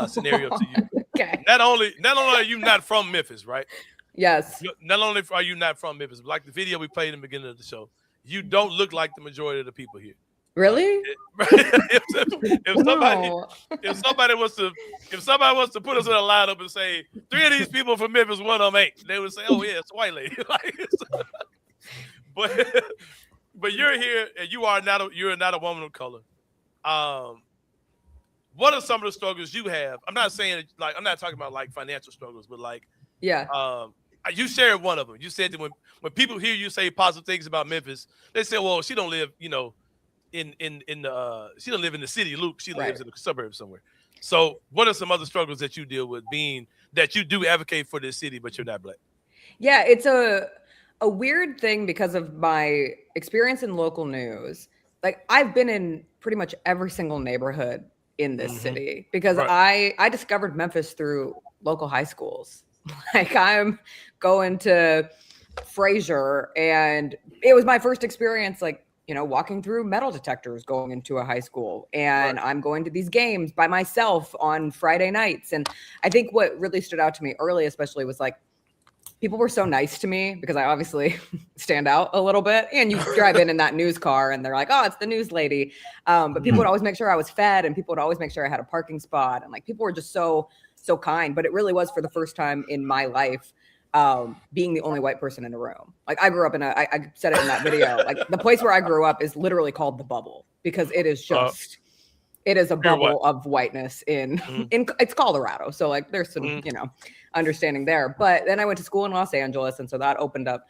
S3: scenario to you.
S4: Okay.
S3: Not only are you not from Memphis, right?
S4: Yes.
S3: Not only are you not from Memphis, but like the video we played in the beginning of the show, you don't look like the majority of the people here.
S4: Really?
S3: If somebody was to put us in a lineup and say 3 of these people from Memphis, one of them ain't, they would say, "Oh yeah, it's a white lady." But you're here and you're not a woman of color. What are some of the struggles you have? I'm not saying like I'm not talking about like financial struggles, but like you shared one of them. You said that when people hear you say positive things about Memphis, they say, "Well, she don't live, she don't live in the city, Luke. She lives in the suburbs somewhere." So, what are some other struggles that you deal with, being that you do advocate for this city, but you're not Black?
S4: Yeah, it's a weird thing because of my experience in local news. Like I've been in pretty much every single neighborhood in this city because I discovered Memphis through local high schools. Like I'm going to Fraser and it was my first experience, like, walking through metal detectors going into a high school, and I'm going to these games by myself on Friday nights. And I think what really stood out to me early, especially, was like, people were so nice to me because I obviously stand out a little bit. And you drive in that news car and they're like, "Oh, it's the news lady." But people would always make sure I was fed, and people would always make sure I had a parking spot. And like, people were just so kind. But it really was, for the first time in my life, being the only white person in a room. Like I grew up I said it in that video, like the place where I grew up is literally called the Bubble because it is just, it is a bubble of whiteness in it's Colorado. So like there's some, understanding there. But then I went to school in Los Angeles. And so that opened up,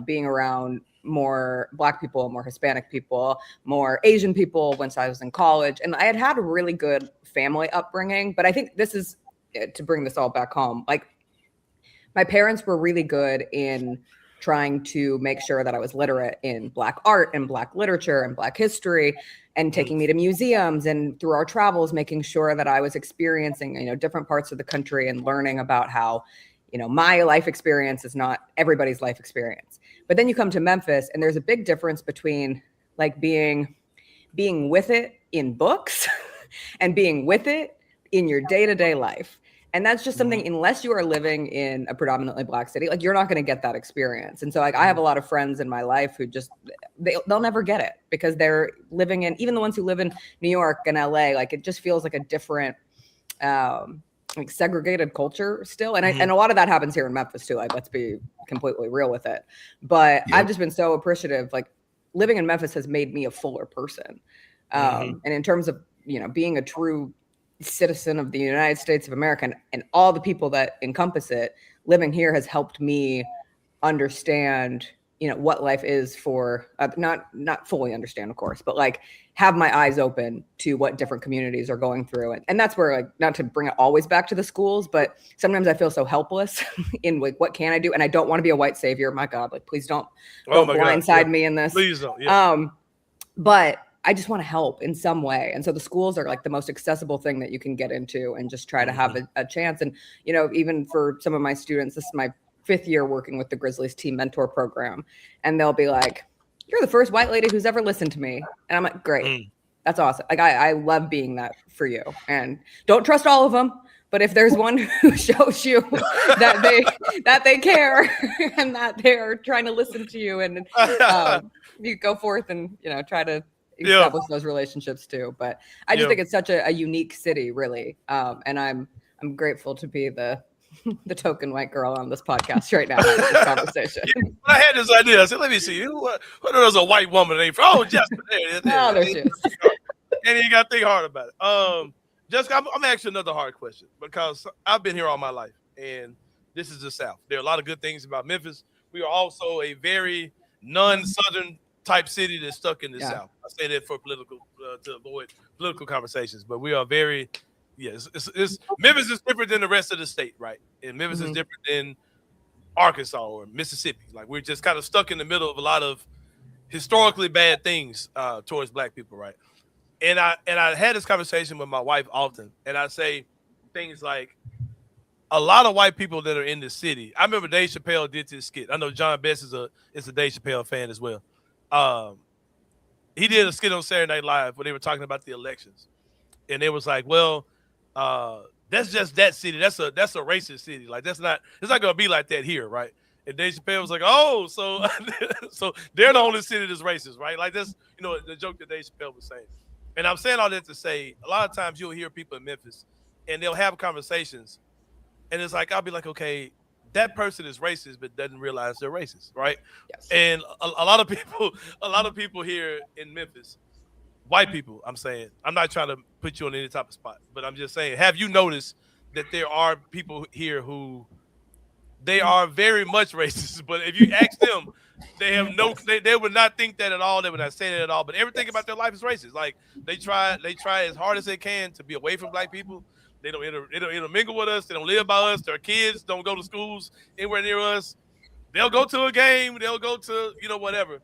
S4: being around more Black people, more Hispanic people, more Asian people once I was in college. And I had a really good family upbringing. But I think this is, to bring this all back home, like, my parents were really good in trying to make sure that I was literate in Black art and Black literature and Black history, and taking me to museums, and through our travels, making sure that I was experiencing, different parts of the country and learning about how, my life experience is not everybody's life experience. But then you come to Memphis and there's a big difference between like being with it in books and being with it in your day-to-day life. And that's just something, unless you are living in a predominantly Black city, like you're not going to get that experience. And so like I have a lot of friends in my life who just, they'll never get it because they're living in, even the ones who live in New York and LA, like it just feels like a different, like segregated culture still. And and a lot of that happens here in Memphis too. Like, let's be completely real with it. But I've just been so appreciative. Like living in Memphis has made me a fuller person. And in terms of, being a true citizen of the United States of America and all the people that encompass it, living here has helped me understand, what life is for, not fully understand, of course, but like have my eyes open to what different communities are going through. And that's where, like, not to bring it always back to the schools, but sometimes I feel so helpless in like, what can I do? And I don't want to be a white savior. My God, like, please don't blindside me in this.
S3: Please don't.
S4: But I just want to help in some way. And so the schools are like the most accessible thing that you can get into and just try to have a chance. And, even for some of my students, this is my 5th year working with the Grizzlies team mentor program. And they'll be like, "You're the first white lady who's ever listened to me." And I'm like, "Great. That's awesome." Like, I love being that for you. And don't trust all of them. But if there's one who shows you that they care and that they're trying to listen to you, and you go forth and, try to establish those relationships too. But I just think it's such a unique city, really. And I'm grateful to be the token white girl on this podcast right now in this conversation.
S3: I had this idea. I said, let me see. Who knows a white woman named? Oh, Jessica.
S4: There she is.
S3: And you got to think hard about it. Jessica, I'm asking another hard question because I've been here all my life. And this is the South. There are a lot of good things about Memphis. We are also a very non-Southern type city that's stuck in the South. I say that for political to avoid political conversations, but we are very Memphis is different than the rest of the state, right? And Memphis is different than Arkansas or Mississippi. Like we're just kind of stuck in the middle of a lot of historically bad things towards Black people, right? And I had this conversation with my wife often, and I say things like, a lot of white people that are in the city. I remember Dave Chappelle did this skit. I know John Best is a Dave Chappelle fan as well. He did a skit on Saturday Night Live where they were talking about the elections, and it was like, well, that's just that city. That's a racist city. Like it's not gonna be like that here, right? And Dave Chappelle was like, oh, so so they're the only city that's racist, right? Like that's the joke that Dave Chappelle was saying. And I'm saying all that to say, a lot of times you'll hear people in Memphis, and they'll have conversations. And it's like, I'll be like, okay, that person is racist, but doesn't realize they're racist, right?
S4: Yes.
S3: And a lot of people here in Memphis, white people, I'm saying, I'm not trying to put you on any type of spot, but I'm just saying, have you noticed that there are people here who they are very much racist, but if you ask them, they have they would not think that at all. They would not say that at all. But everything about their life is racist. Like they try as hard as they can to be away from Black people. They don't intermingle with us. They don't live by us. Their kids don't go to schools anywhere near us. They'll go to a game. They'll go to whatever.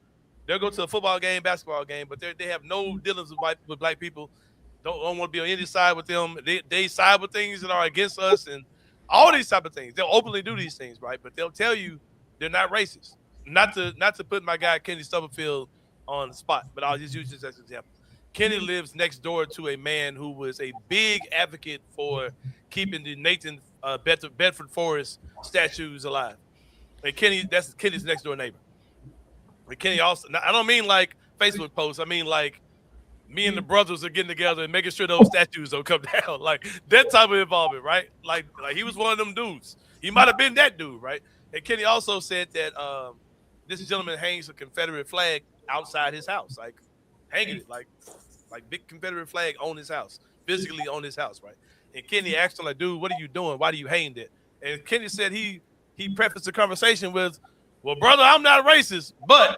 S3: They'll go to a football game, basketball game, but they have no dealings with Black people. Don't want to be on any side with them. They side with things that are against us and all these type of things. They'll openly do these things, right? But they'll tell you they're not racist. Not to put my guy Kenny Stubblefield on the spot, but I'll just use this as an example. Kenny lives next door to a man who was a big advocate for keeping the Nathan Bedford Forrest statues alive. And that's Kenny's next door neighbor. And Kenny also, I don't mean like Facebook posts. I mean like me and the brothers are getting together and making sure those statues don't come down. Like that type of involvement, right? Like he was one of them dudes. He might have been that dude, right? And Kenny also said that this gentleman hangs a Confederate flag outside his house, like hanging it, like big Confederate flag on his house, physically on his house, right? And Kenny asked him, like, dude, what are you doing? Why do you hang that? And Kenny said he prefaced the conversation with, well, brother, I'm not racist, but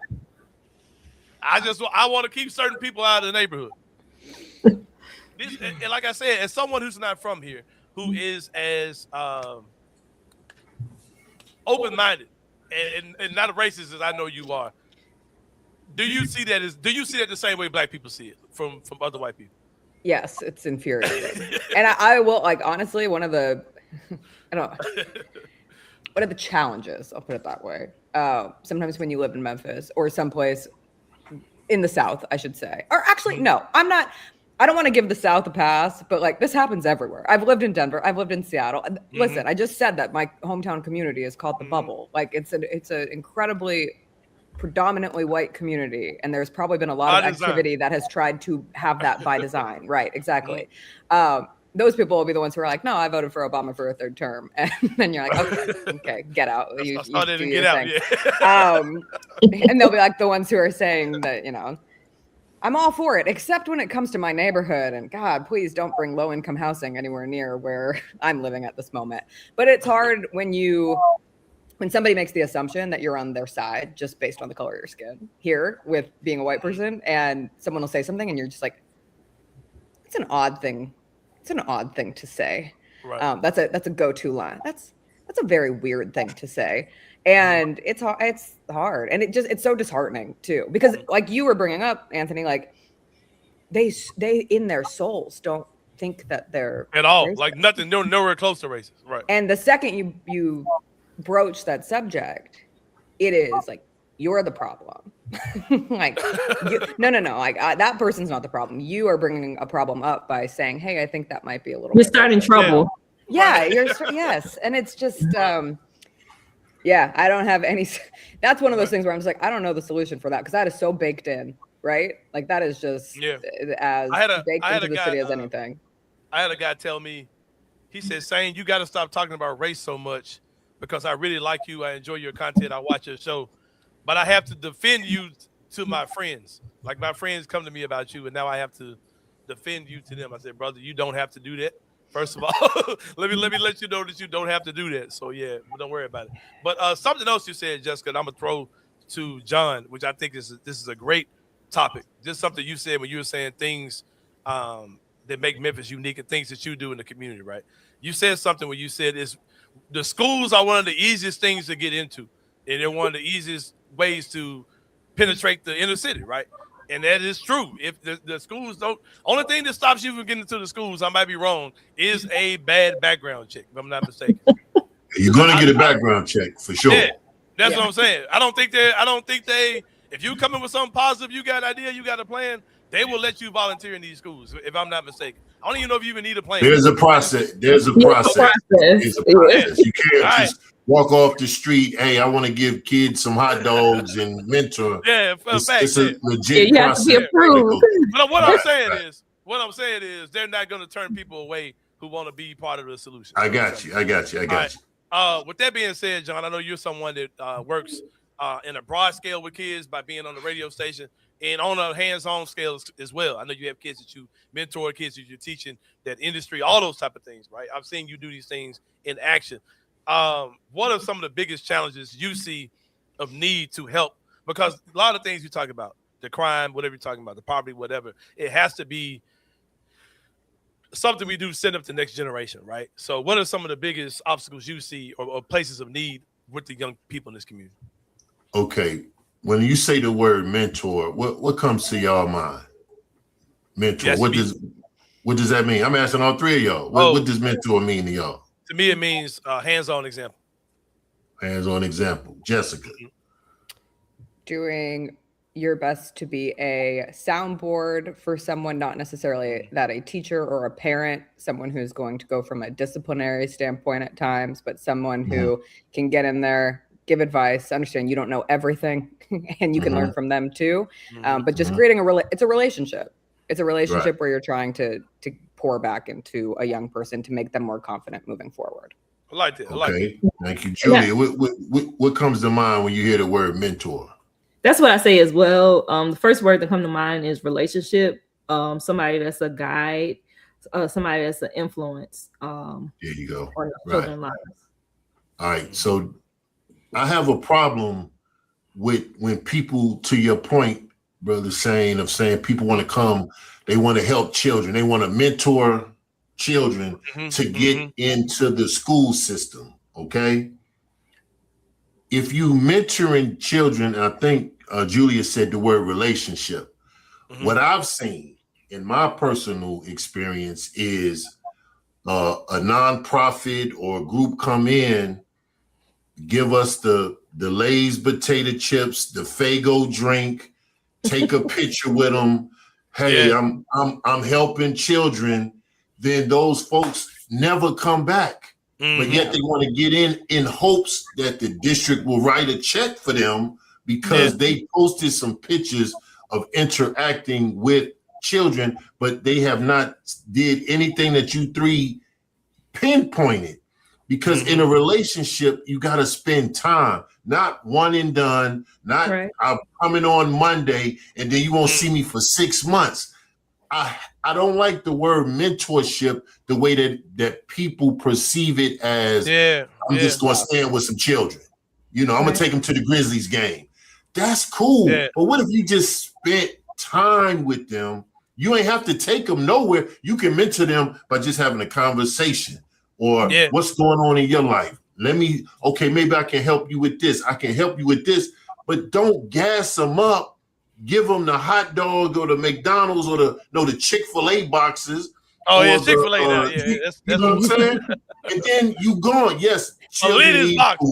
S3: I want to keep certain people out of the neighborhood. And like I said, as someone who's not from here, who is as open-minded and not a racist as I know you are, do you see that the same way Black people see it from other white people?
S4: Yes, it's infuriating. And I will, like, honestly, one of the challenges, I'll put it that way. Sometimes when you live in Memphis or someplace in the South, I should say, or actually, no, I don't want to give the South a pass, but like this happens everywhere. I've lived in Denver. I've lived in Seattle. Listen, I just said that my hometown community is called the Bubble. Like it's an incredibly predominantly white community, and there's probably been a lot of activity that has tried to have that by design. Right, exactly. Those people will be the ones who are like, no, I voted for Obama for a third term. And then you're like, okay, get out. You get out. Yeah. And they'll be like the ones who are saying that, I'm all for it, except when it comes to my neighborhood. And God, please don't bring low-income housing anywhere near where I'm living at this moment. But it's hard when somebody makes the assumption that you're on their side just based on the color of your skin. Here, with being a white person, and someone will say something, and you're just like, it's an odd thing. It's an odd thing to say. Right. That's a go-to line. That's a very weird thing to say, and it's hard, and it's so disheartening too, because like you were bringing up, Anthony, like they in their souls don't think that they're
S3: at all
S4: racist.
S3: Like nothing, nowhere close to racist, right? And
S4: the second you broach that subject, it is like you're the problem. Like no, like that person's not the problem. You are bringing a problem up by saying, hey, I think that might be a little
S6: we're starting trouble.
S4: Yeah, yes. And it's just I don't have any. That's one of those things where I'm just like, I don't know the solution for that, because that is so baked in, right? Like that is just as baked into the city as anything.
S3: I had a guy tell me, he said, Sane, you got to stop talking about race so much, because I really like you, I enjoy your content, I watch your show, but I have to defend you to my friends. Like my friends come to me about you, and now I have to defend you to them. I said, brother, you don't have to do that. First of all, let me let you know that you don't have to do that. So yeah, don't worry about it. But something else you said, Jessica, and I'm gonna throw to John, which I think this is a great topic. Just something you said when you were saying things that make Memphis unique and things that you do in the community, right? You said something where you said the schools are one of the easiest things to get into, and they're one of the easiest ways to penetrate the inner city, right? And that is true. If the schools don't, only thing that stops you from getting into the schools, I might be wrong, is a bad background check, if I'm not mistaken.
S5: You're gonna get a background check for sure.
S3: Yeah, that's what I'm saying. I don't think they. If you come in with something positive, you got an idea, you got a plan, they will let you volunteer in these schools, if I'm not mistaken. I don't even know if you even need a plan.
S5: There's a process. There's a process. There's a process. You can't just walk off the street. Hey, I want to give kids some hot dogs and mentor.
S3: Yeah,
S5: it's a legit
S6: you have
S5: process.
S6: to be approved.
S3: But what I'm saying is, they're not going to turn people away who want to be part of the solution.
S5: I got you.
S3: With that being said, John, I know you're someone that works in a broad scale with kids by being on the radio station and on a hands-on scale as well. I know you have kids that you mentor, kids that you're teaching, that industry, all those type of things, right? I've seen you do these things in action. What are some of the biggest challenges you see of need to help? Because a lot of things you talk about, the crime, whatever you're talking about, the poverty, whatever, it has to be something we do send up to the next generation, right? So what are some of the biggest obstacles you see or places of need with the young people in this community?
S5: Okay. When you say the word mentor, what comes to y'all mind? Mentor.
S3: Yes,
S5: what does that mean? I'm asking all three of y'all. What does mentor mean to y'all?
S3: To me, it means hands-on example.
S5: Hands-on example. Jessica.
S4: Doing your best to be a soundboard for someone, not necessarily that a teacher or a parent, someone who's going to go from a disciplinary standpoint at times, but someone who can get in there, give advice, understand you don't know everything, and you can learn from them too. But just creating it's a relationship. It's a relationship where you're trying to pour back into a young person to make them more confident moving forward.
S3: I like that.
S5: Okay. Thank you, Julia. What comes to mind when you hear the word mentor?
S6: That's what I say as well. The first word that comes to mind is relationship. Somebody that's a guide, somebody that's an influence.
S5: There you go.
S6: On children's lives.
S5: All right. So I have a problem with when people, to your point, brother, saying people want to come, they want to help children, they want to mentor children to get into the school system. Okay. If you mentoring children, and I think Julia said the word relationship. What I've seen in my personal experience is a nonprofit or group come in, give us the Lay's potato chips, the Faygo drink, take a picture with them. Hey, I'm helping children. Then those folks never come back. But yet they want to get in hopes that the district will write a check for them because they posted some pictures of interacting with children, but they have not did anything that you three pinpointed. Because in a relationship, you got to spend time, not one and done, not I'm coming on Monday and then you won't see me for 6 months. I don't like the word mentorship the way that people perceive it as I'm just going to stand with some children. I'm going to take them to the Grizzlies game. That's cool. But what if you just spent time with them? You ain't have to take them nowhere. You can mentor them by just having a conversation or what's going on in your life. Maybe I can help you with this. I can help you with this, but don't gas them up. Give them the hot dog or the McDonald's or the Chick-fil-A boxes.
S3: Oh, yeah, Chick-fil-A now. Yeah, that's
S5: you know what I'm saying? And then you gone. Yes,
S3: Lenny's box.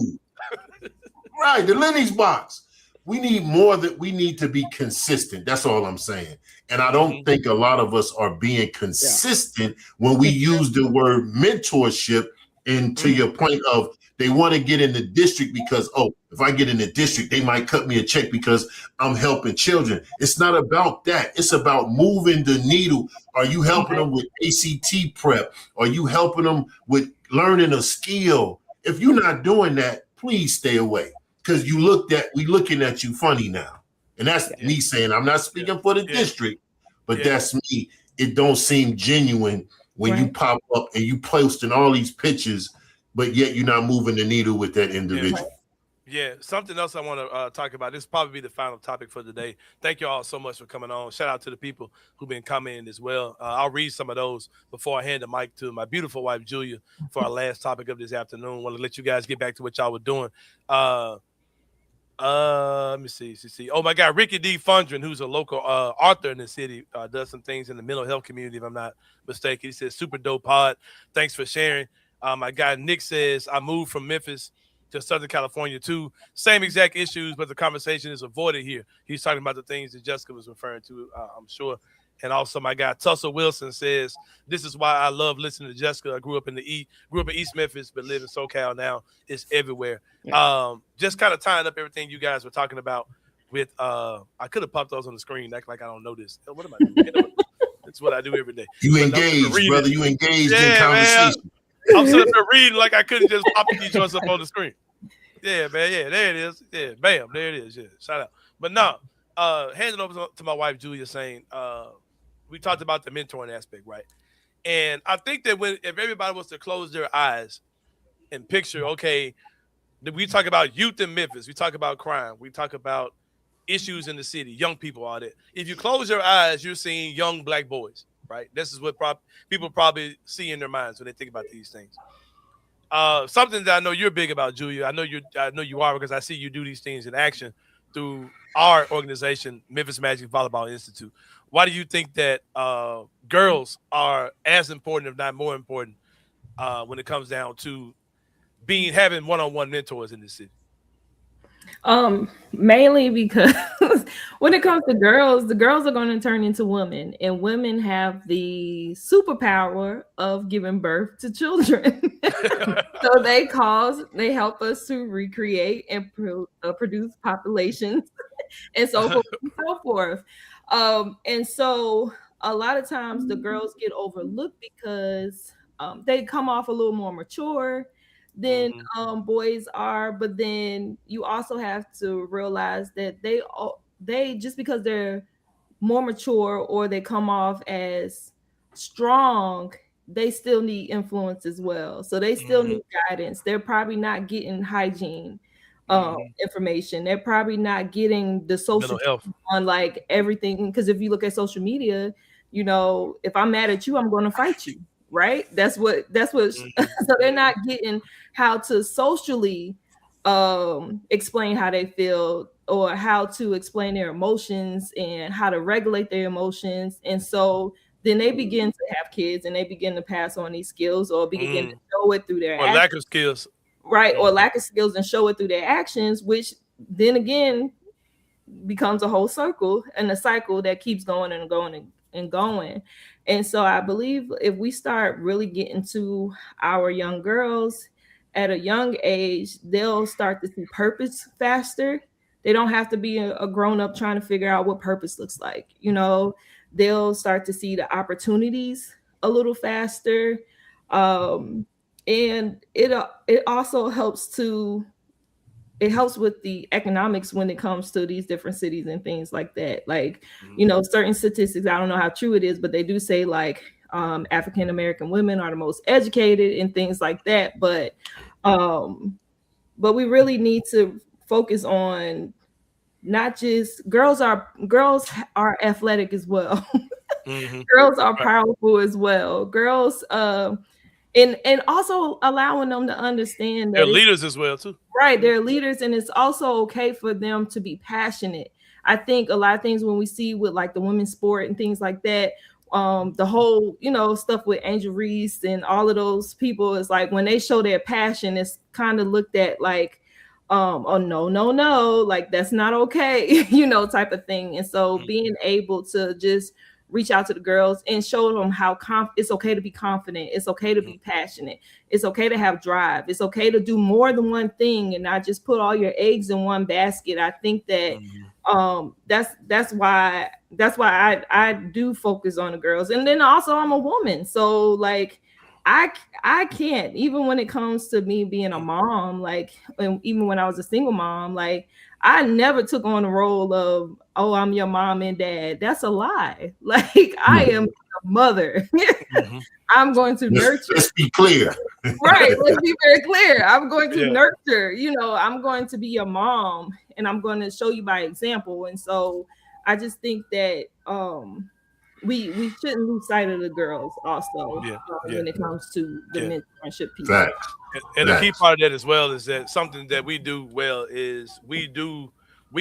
S5: Right, the Lenny's box. We need more we need to be consistent. That's all I'm saying. And I don't think a lot of us are being consistent when we use the word mentorship. And to your point of they want to get in the district because, if I get in the district, they might cut me a check because I'm helping children. It's not about that. It's about moving the needle. Are you helping them with ACT prep? Are you helping them with learning a skill? If you're not doing that, please stay away because we looking at you funny now. And that's me saying, I'm not speaking for the district, but that's me. It don't seem genuine when you pop up and you posting all these pictures, but yet you're not moving the needle with that individual.
S3: Yeah, something else I want to talk about. This will probably be the final topic for today. Thank you all so much for coming on. Shout out to the people who've been commenting as well. I'll read some of those before I hand the mic to my beautiful wife, Julia, for our last topic of this afternoon. Want to let you guys get back to what y'all were doing. Let me see. Oh my God, Ricky D. Fundren, who's a local author in the city, does some things in the mental health community, if I'm not mistaken. He says, super dope pod. Thanks for sharing. My guy Nick says, I moved from Memphis to Southern California too. Same exact issues, but the conversation is avoided here. He's talking about the things that Jessica was referring to, I'm sure. And also my guy Tussle Wilson says, this is why I love listening to Jessica. I grew up in East Memphis, but live in SoCal now. It's everywhere. Just kind of tying up everything you guys were talking about with I could have popped those on the screen, act like I don't know this. What am I doing? It's what I do every day.
S5: You engaged, brother. You engaged in conversation.
S3: Man. I'm sitting there reading like I couldn't just pop these joints up on the screen. Yeah, man. Yeah, there it is. Yeah, bam, there it is. Yeah, shout out. But no, hand it over to my wife, Julia, saying we talked about the mentoring aspect, right? And I think that if everybody was to close their eyes and picture, okay, we talk about youth in Memphis, we talk about crime, we talk about issues in the city, young people, all that. If you close your eyes, you're seeing young black boys. Right, this is what people probably see in their minds when they think about these things. Something that I know you're big about, Julia. I know you are because I see you do these things in action through our organization, Memphis Magic Volleyball Institute. Why do you think that girls are as important, if not more important, when it comes down to having one-on-one mentors in the city?
S6: Mainly because when it comes to girls, the girls are going to turn into women, and women have the superpower of giving birth to children. So they help us to recreate and produce populations and so forth and so forth. And so a lot of times the girls get overlooked because they come off a little more mature than boys are, but then you also have to realize that they just because they're more mature or they come off as strong, they still need influence as well. So they still need guidance. They're probably not getting hygiene information. They're probably not getting the social health on like everything. Because if you look at social media, you know, if I'm mad at you, I'm going to fight you. Right? That's what so they're not getting how to socially explain how they feel or how to explain their emotions and how to regulate their emotions. And so then they begin to have kids and they begin to pass on these skills or begin to show it through their
S3: lack of skills.
S6: Right, or lack of skills and show it through their actions, which then again becomes a whole circle and a cycle that keeps going and going and going. And so I believe if we start really getting to our young girls at a young age, they'll start to see purpose faster. They don't have to be a grown-up trying to figure out what purpose looks like. You know, they'll start to see the opportunities a little faster. And it also helps with the economics when it comes to these different cities and things like that. Like, you know, certain statistics, I don't know how true it is, but they do say like African-American women are the most educated and things like that. But we really need to focus on not just girls are athletic as well. Girls are powerful as well. Girls, and also allowing them to understand that
S3: they're leaders as well too.
S6: Right, they're leaders, and it's also okay for them to be passionate. I think a lot of things when we see with like the women's sport and things like that, the whole, you know, stuff with Angel Reese and all of those people is like when they show their passion, it's kind of looked at like, oh no, like that's not okay, you know, type of thing. And so being able to just reach out to the girls and show them how it's okay to be confident. It's okay to be passionate. It's okay to have drive. It's okay to do more than one thing and not just put all your eggs in one basket. I think that that's why I do focus on the girls. And then also I'm a woman. So like I can't, even when it comes to me being a mom, like, and even when I was a single mom, like, I never took on the role of, oh, I'm your mom and dad. That's a lie. Like, I am a mother. I'm going to nurture.
S5: Let's be clear.
S6: Right. Let's be very clear. I'm going to nurture, I'm going to be your mom, and I'm going to show you by example. And so I just think that we shouldn't lose sight of the girls also when it comes to the mentorship piece.
S3: And the key part of that as well is that something that we do well is we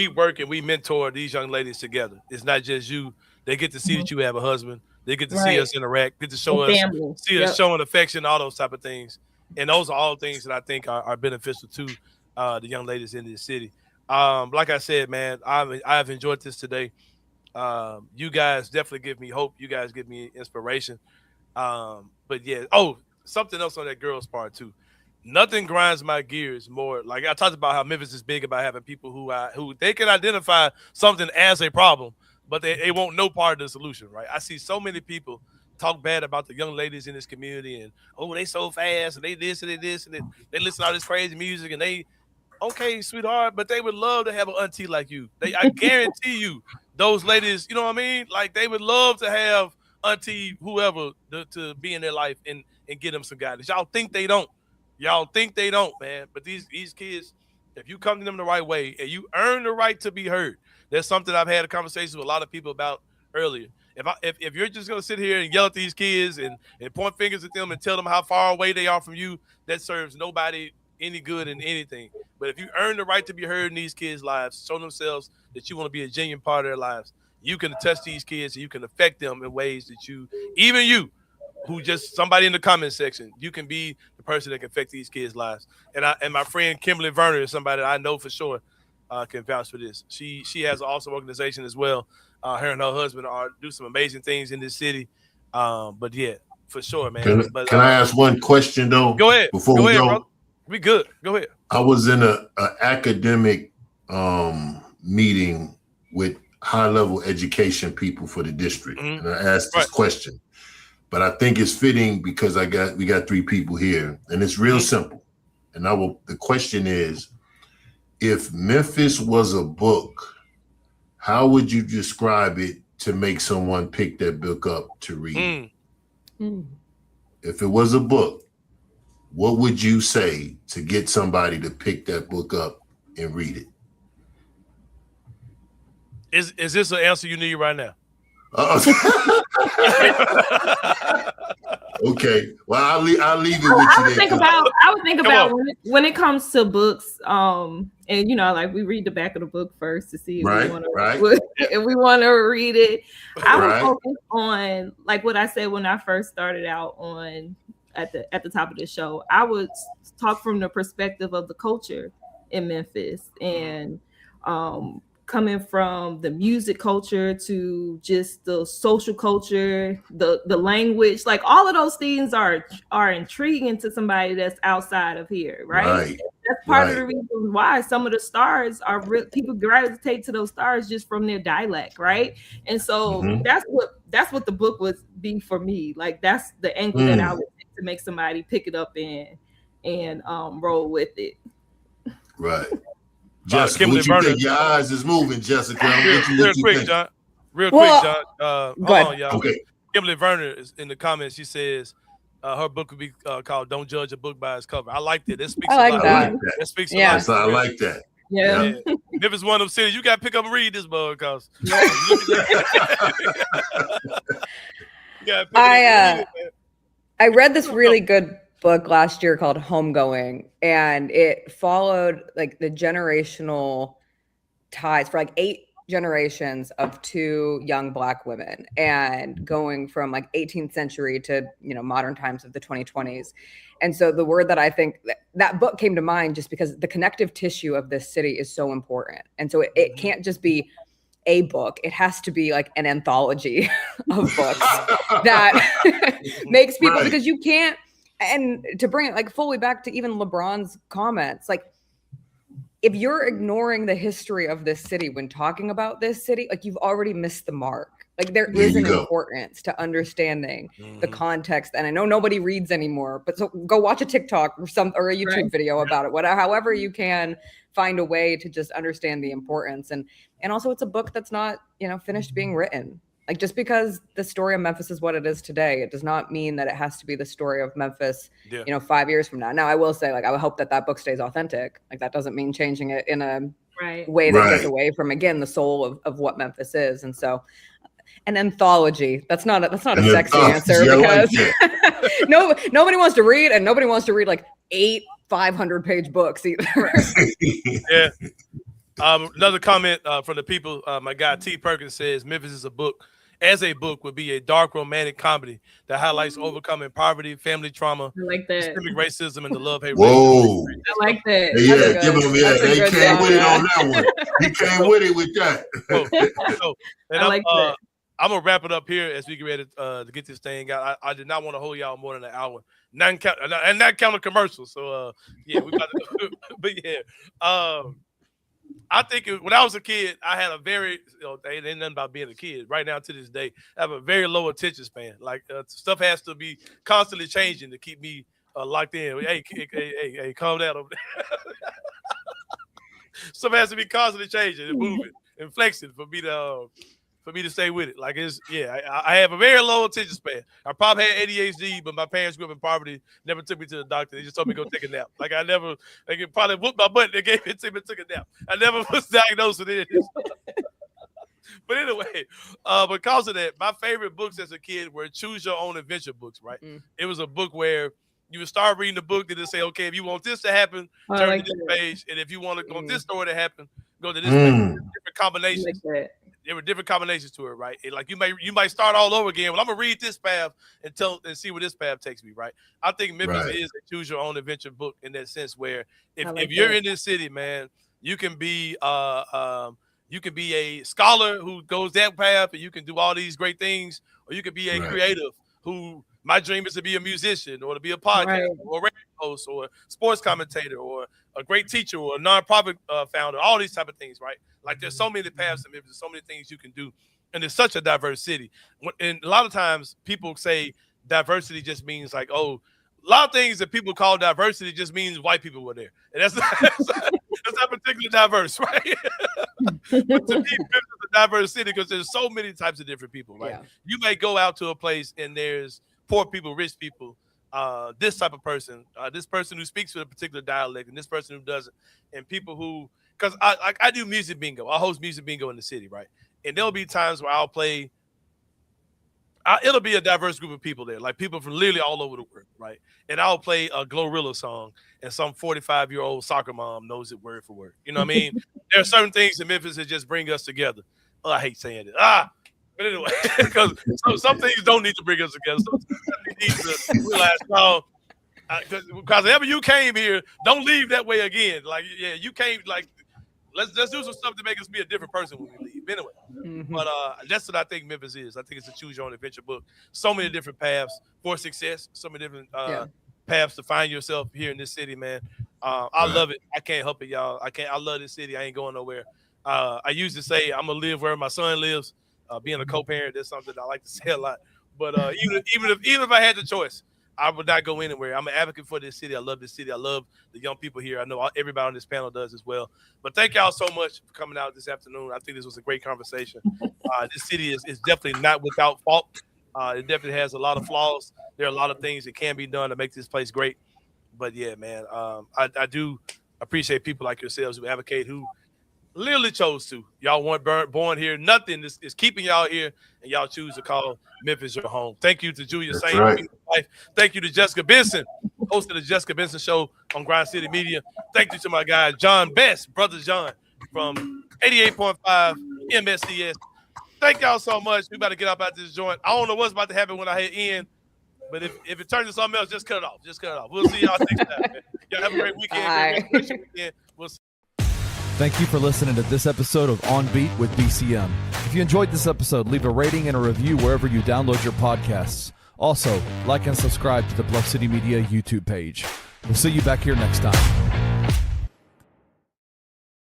S3: work and we mentor these young ladies together. It's not just you. They get to see that you have a husband. They get to see us interact, get to show us, see us showing affection, all those type of things. And those are all things that I think are beneficial to the young ladies in this city. Like I said, man, I've enjoyed this today. You guys definitely give me hope. You guys give me inspiration. But yeah, something else on that girl's part too. Nothing grinds my gears more. Like I talked about how Memphis is big about having people who they can identify something as a problem, but they want no part of the solution, right? I see so many people talk bad about the young ladies in this community and, they so fast and they this and they this and they listen to all this crazy music and they, okay, sweetheart, but they would love to have an auntie like you. I guarantee you, those ladies, you know what I mean? Like they would love to have auntie whoever to be in their life and get them some guidance. Y'all think they don't. Y'all think they don't, man. But these kids, if you come to them the right way and you earn the right to be heard, that's something I've had a conversation with a lot of people about earlier. If you're just gonna sit here and yell at these kids and point fingers at them and tell them how far away they are from you, that serves nobody any good in anything. But if you earn the right to be heard in these kids' lives, show themselves that you want to be a genuine part of their lives, you can touch these kids and you can affect them in ways that even you, who just somebody in the comment section, you can be the person that can affect these kids' lives. And my friend Kimberly Verner is somebody that I know for sure can vouch for this. She has an awesome organization as well. Her and her husband do some amazing things in this city. But yeah, for sure, man.
S5: Can I ask one question though?
S3: Go ahead.
S5: Before we go,
S3: bro. We good. Go ahead.
S5: I was in a academic meeting with high-level education people for the district, and I asked this question. But I think it's fitting because we got three people here, and it's real simple. And the question is, if Memphis was a book, how would you describe it to make someone pick that book up to read? If it was a book, what would you say to get somebody to pick that book up and read it?
S3: Is this an answer you need right now?
S5: Okay. Well, I'll leave it with you. I would think
S6: about when it comes to books, and like we read the back of the book first to see if we want to read it. I would focus on like what I said when I first started out at the top of the show. I would talk from the perspective of the culture in Memphis and coming from the music culture to just the social culture, the language, like all of those things are intriguing to somebody that's outside of here, right? That's part of the reason why some of the stars people gravitate to those stars just from their dialect, right? And so that's what the book would be for me. Like that's the angle that I would take to make somebody pick it up and roll with it.
S5: Right. Jessica, what you think? Your eyes is moving, Jessica.
S3: Real quick, John. Hold on, y'all. Okay. Kimberly Verner is in the comments. She says her book would be called "Don't Judge a Book by Its Cover." I like that. That speaks a lot. That speaks a lot.
S5: I like that.
S6: Yeah.
S3: If it's one of them cities, you got to pick up and read this book because.
S4: I read this really good book last year called Homegoing, and it followed like the generational ties for like 8 generations of 2 young Black women, and going from like 18th century to modern times of the 2020s. And so the word that I think that book came to mind just because the connective tissue of this city is so important, and so it can't just be a book. It has to be like an anthology of books that makes people, because you can't. And to bring it like fully back to even LeBron's comments, like if you're ignoring the history of this city when talking about this city, like you've already missed the mark. Like there is an importance to understanding the context. And I know nobody reads anymore, but so go watch a TikTok or a YouTube video about it. Whatever, however you can find a way to just understand the importance. And also it's a book that's not, finished being written. Like just because the story of Memphis is what it is today, it does not mean that it has to be the story of Memphis, 5 years from now. Now I will say, like, I would hope that book stays authentic. Like that doesn't mean changing it in a way that gets away from, again, the soul of what Memphis is. And so an anthology, that's not a sexy answer because nobody wants to read, and nobody wants to read like 8 500-page books either.
S3: Yeah. Another comment from the people, my guy T. Perkins says Memphis is a book would be a dark romantic comedy that highlights overcoming poverty, family trauma, systemic racism, and the love-hate.
S5: Whoa.
S6: I like that.
S5: Yeah, give him he came with it on that one. He came with it with that.
S3: And
S6: I like that.
S3: I'm gonna wrap it up here as we get ready to get this thing out. I did not want to hold y'all more than an hour, not count a commercial. So we got to. But I think when I was a kid, I had a very it ain't nothing about being a kid. Right now to this day, I have a very low attention span. Like stuff has to be constantly changing to keep me locked in. Hey, calm down over there. Stuff has to be constantly changing and moving and flexing for me to stay with it. Like I have a very low attention span. I probably had ADHD, but my parents grew up in poverty, never took me to the doctor. They just told me to go take a nap. Like they could probably whoop my butt. They gave it to me and took a nap. I never was diagnosed with it. But anyway, because of that, my favorite books as a kid were choose your own adventure books, right? It was a book where you would start reading the book and then say, okay, if you want this to happen, turn to this page. And if you want this story to happen, go to this page. Different combinations. There were different combinations to it, right? Like you might start all over again. Well, I'm gonna read this path and see where this path takes me, right? I think Memphis is a choose your own adventure book in that sense, where if you're in this city, man, you can be a scholar who goes that path, and you can do all these great things, or you could be a creative who. My dream is to be a musician or to be a podcaster or a radio host or a sports commentator or a great teacher or a nonprofit founder, all these type of things, right? Like there's so many paths in Memphis, so many things you can do. And it's such a diverse city. And a lot of times people say diversity just means like, a lot of things that people call diversity just means white people were there. And that's not particularly diverse, right? But to me, Memphis is a diverse city because there's so many types of different people, right? You may go out to a place and there's poor people, rich people, this type of person, this person who speaks with a particular dialect, and this person who doesn't, and people who, because I do music bingo, I host music bingo in the city, right? And there'll be times where I'll play, it'll be a diverse group of people there, like people from literally all over the world, right? And I'll play a Glorilla song, and some 45-year-old soccer mom knows it word for word. You know what I mean? There are certain things in Memphis that just bring us together. Oh, I hate saying it. But anyway, because some things don't need to bring us together. Sometimes we need to realize, because whenever you came here, don't leave that way again. Like, you came, like, let's do some stuff to make us be a different person when we leave. Anyway, but that's what I think Memphis is. I think it's a choose your own adventure book. So many different paths for success. So many different paths to find yourself here in this city, man. I love it. I can't help it, y'all. I love this city. I ain't going nowhere. I used to say I'm gonna live where my son lives. Being a co-parent, that's something I like to say a lot. But even if I had the choice, I would not go anywhere. I'm an advocate for this city. I love this city. I love the young people here. I know everybody on this panel does as well. But thank y'all so much for coming out this afternoon. I think this was a great conversation. This city is definitely not without fault. It definitely has a lot of flaws. There are a lot of things that can be done to make this place great. But yeah, man, I do appreciate people like yourselves who advocate, who literally chose to. Y'all weren't born here. Nothing is keeping y'all here, and y'all choose to call Memphis your home. Thank you to Julia Saint. Right. Thank you to Jessica Benson, host of the Jessica Benson Show on Grind City Media. Thank you to my guy, John Best, Brother John, from 88.5 MSCS. Thank y'all so much. We about to get up out this joint. I don't know what's about to happen when I hit end, but if it turns to something else, just cut it off. Just cut it off. We'll see y'all next time, man. Y'all have a great weekend. We'll see.
S1: Thank you for listening to this episode of On Beat with BCM. If you enjoyed this episode, leave a rating and a review wherever you download your podcasts. Also, like and subscribe to the Bluff City Media YouTube page. We'll see you back here next time.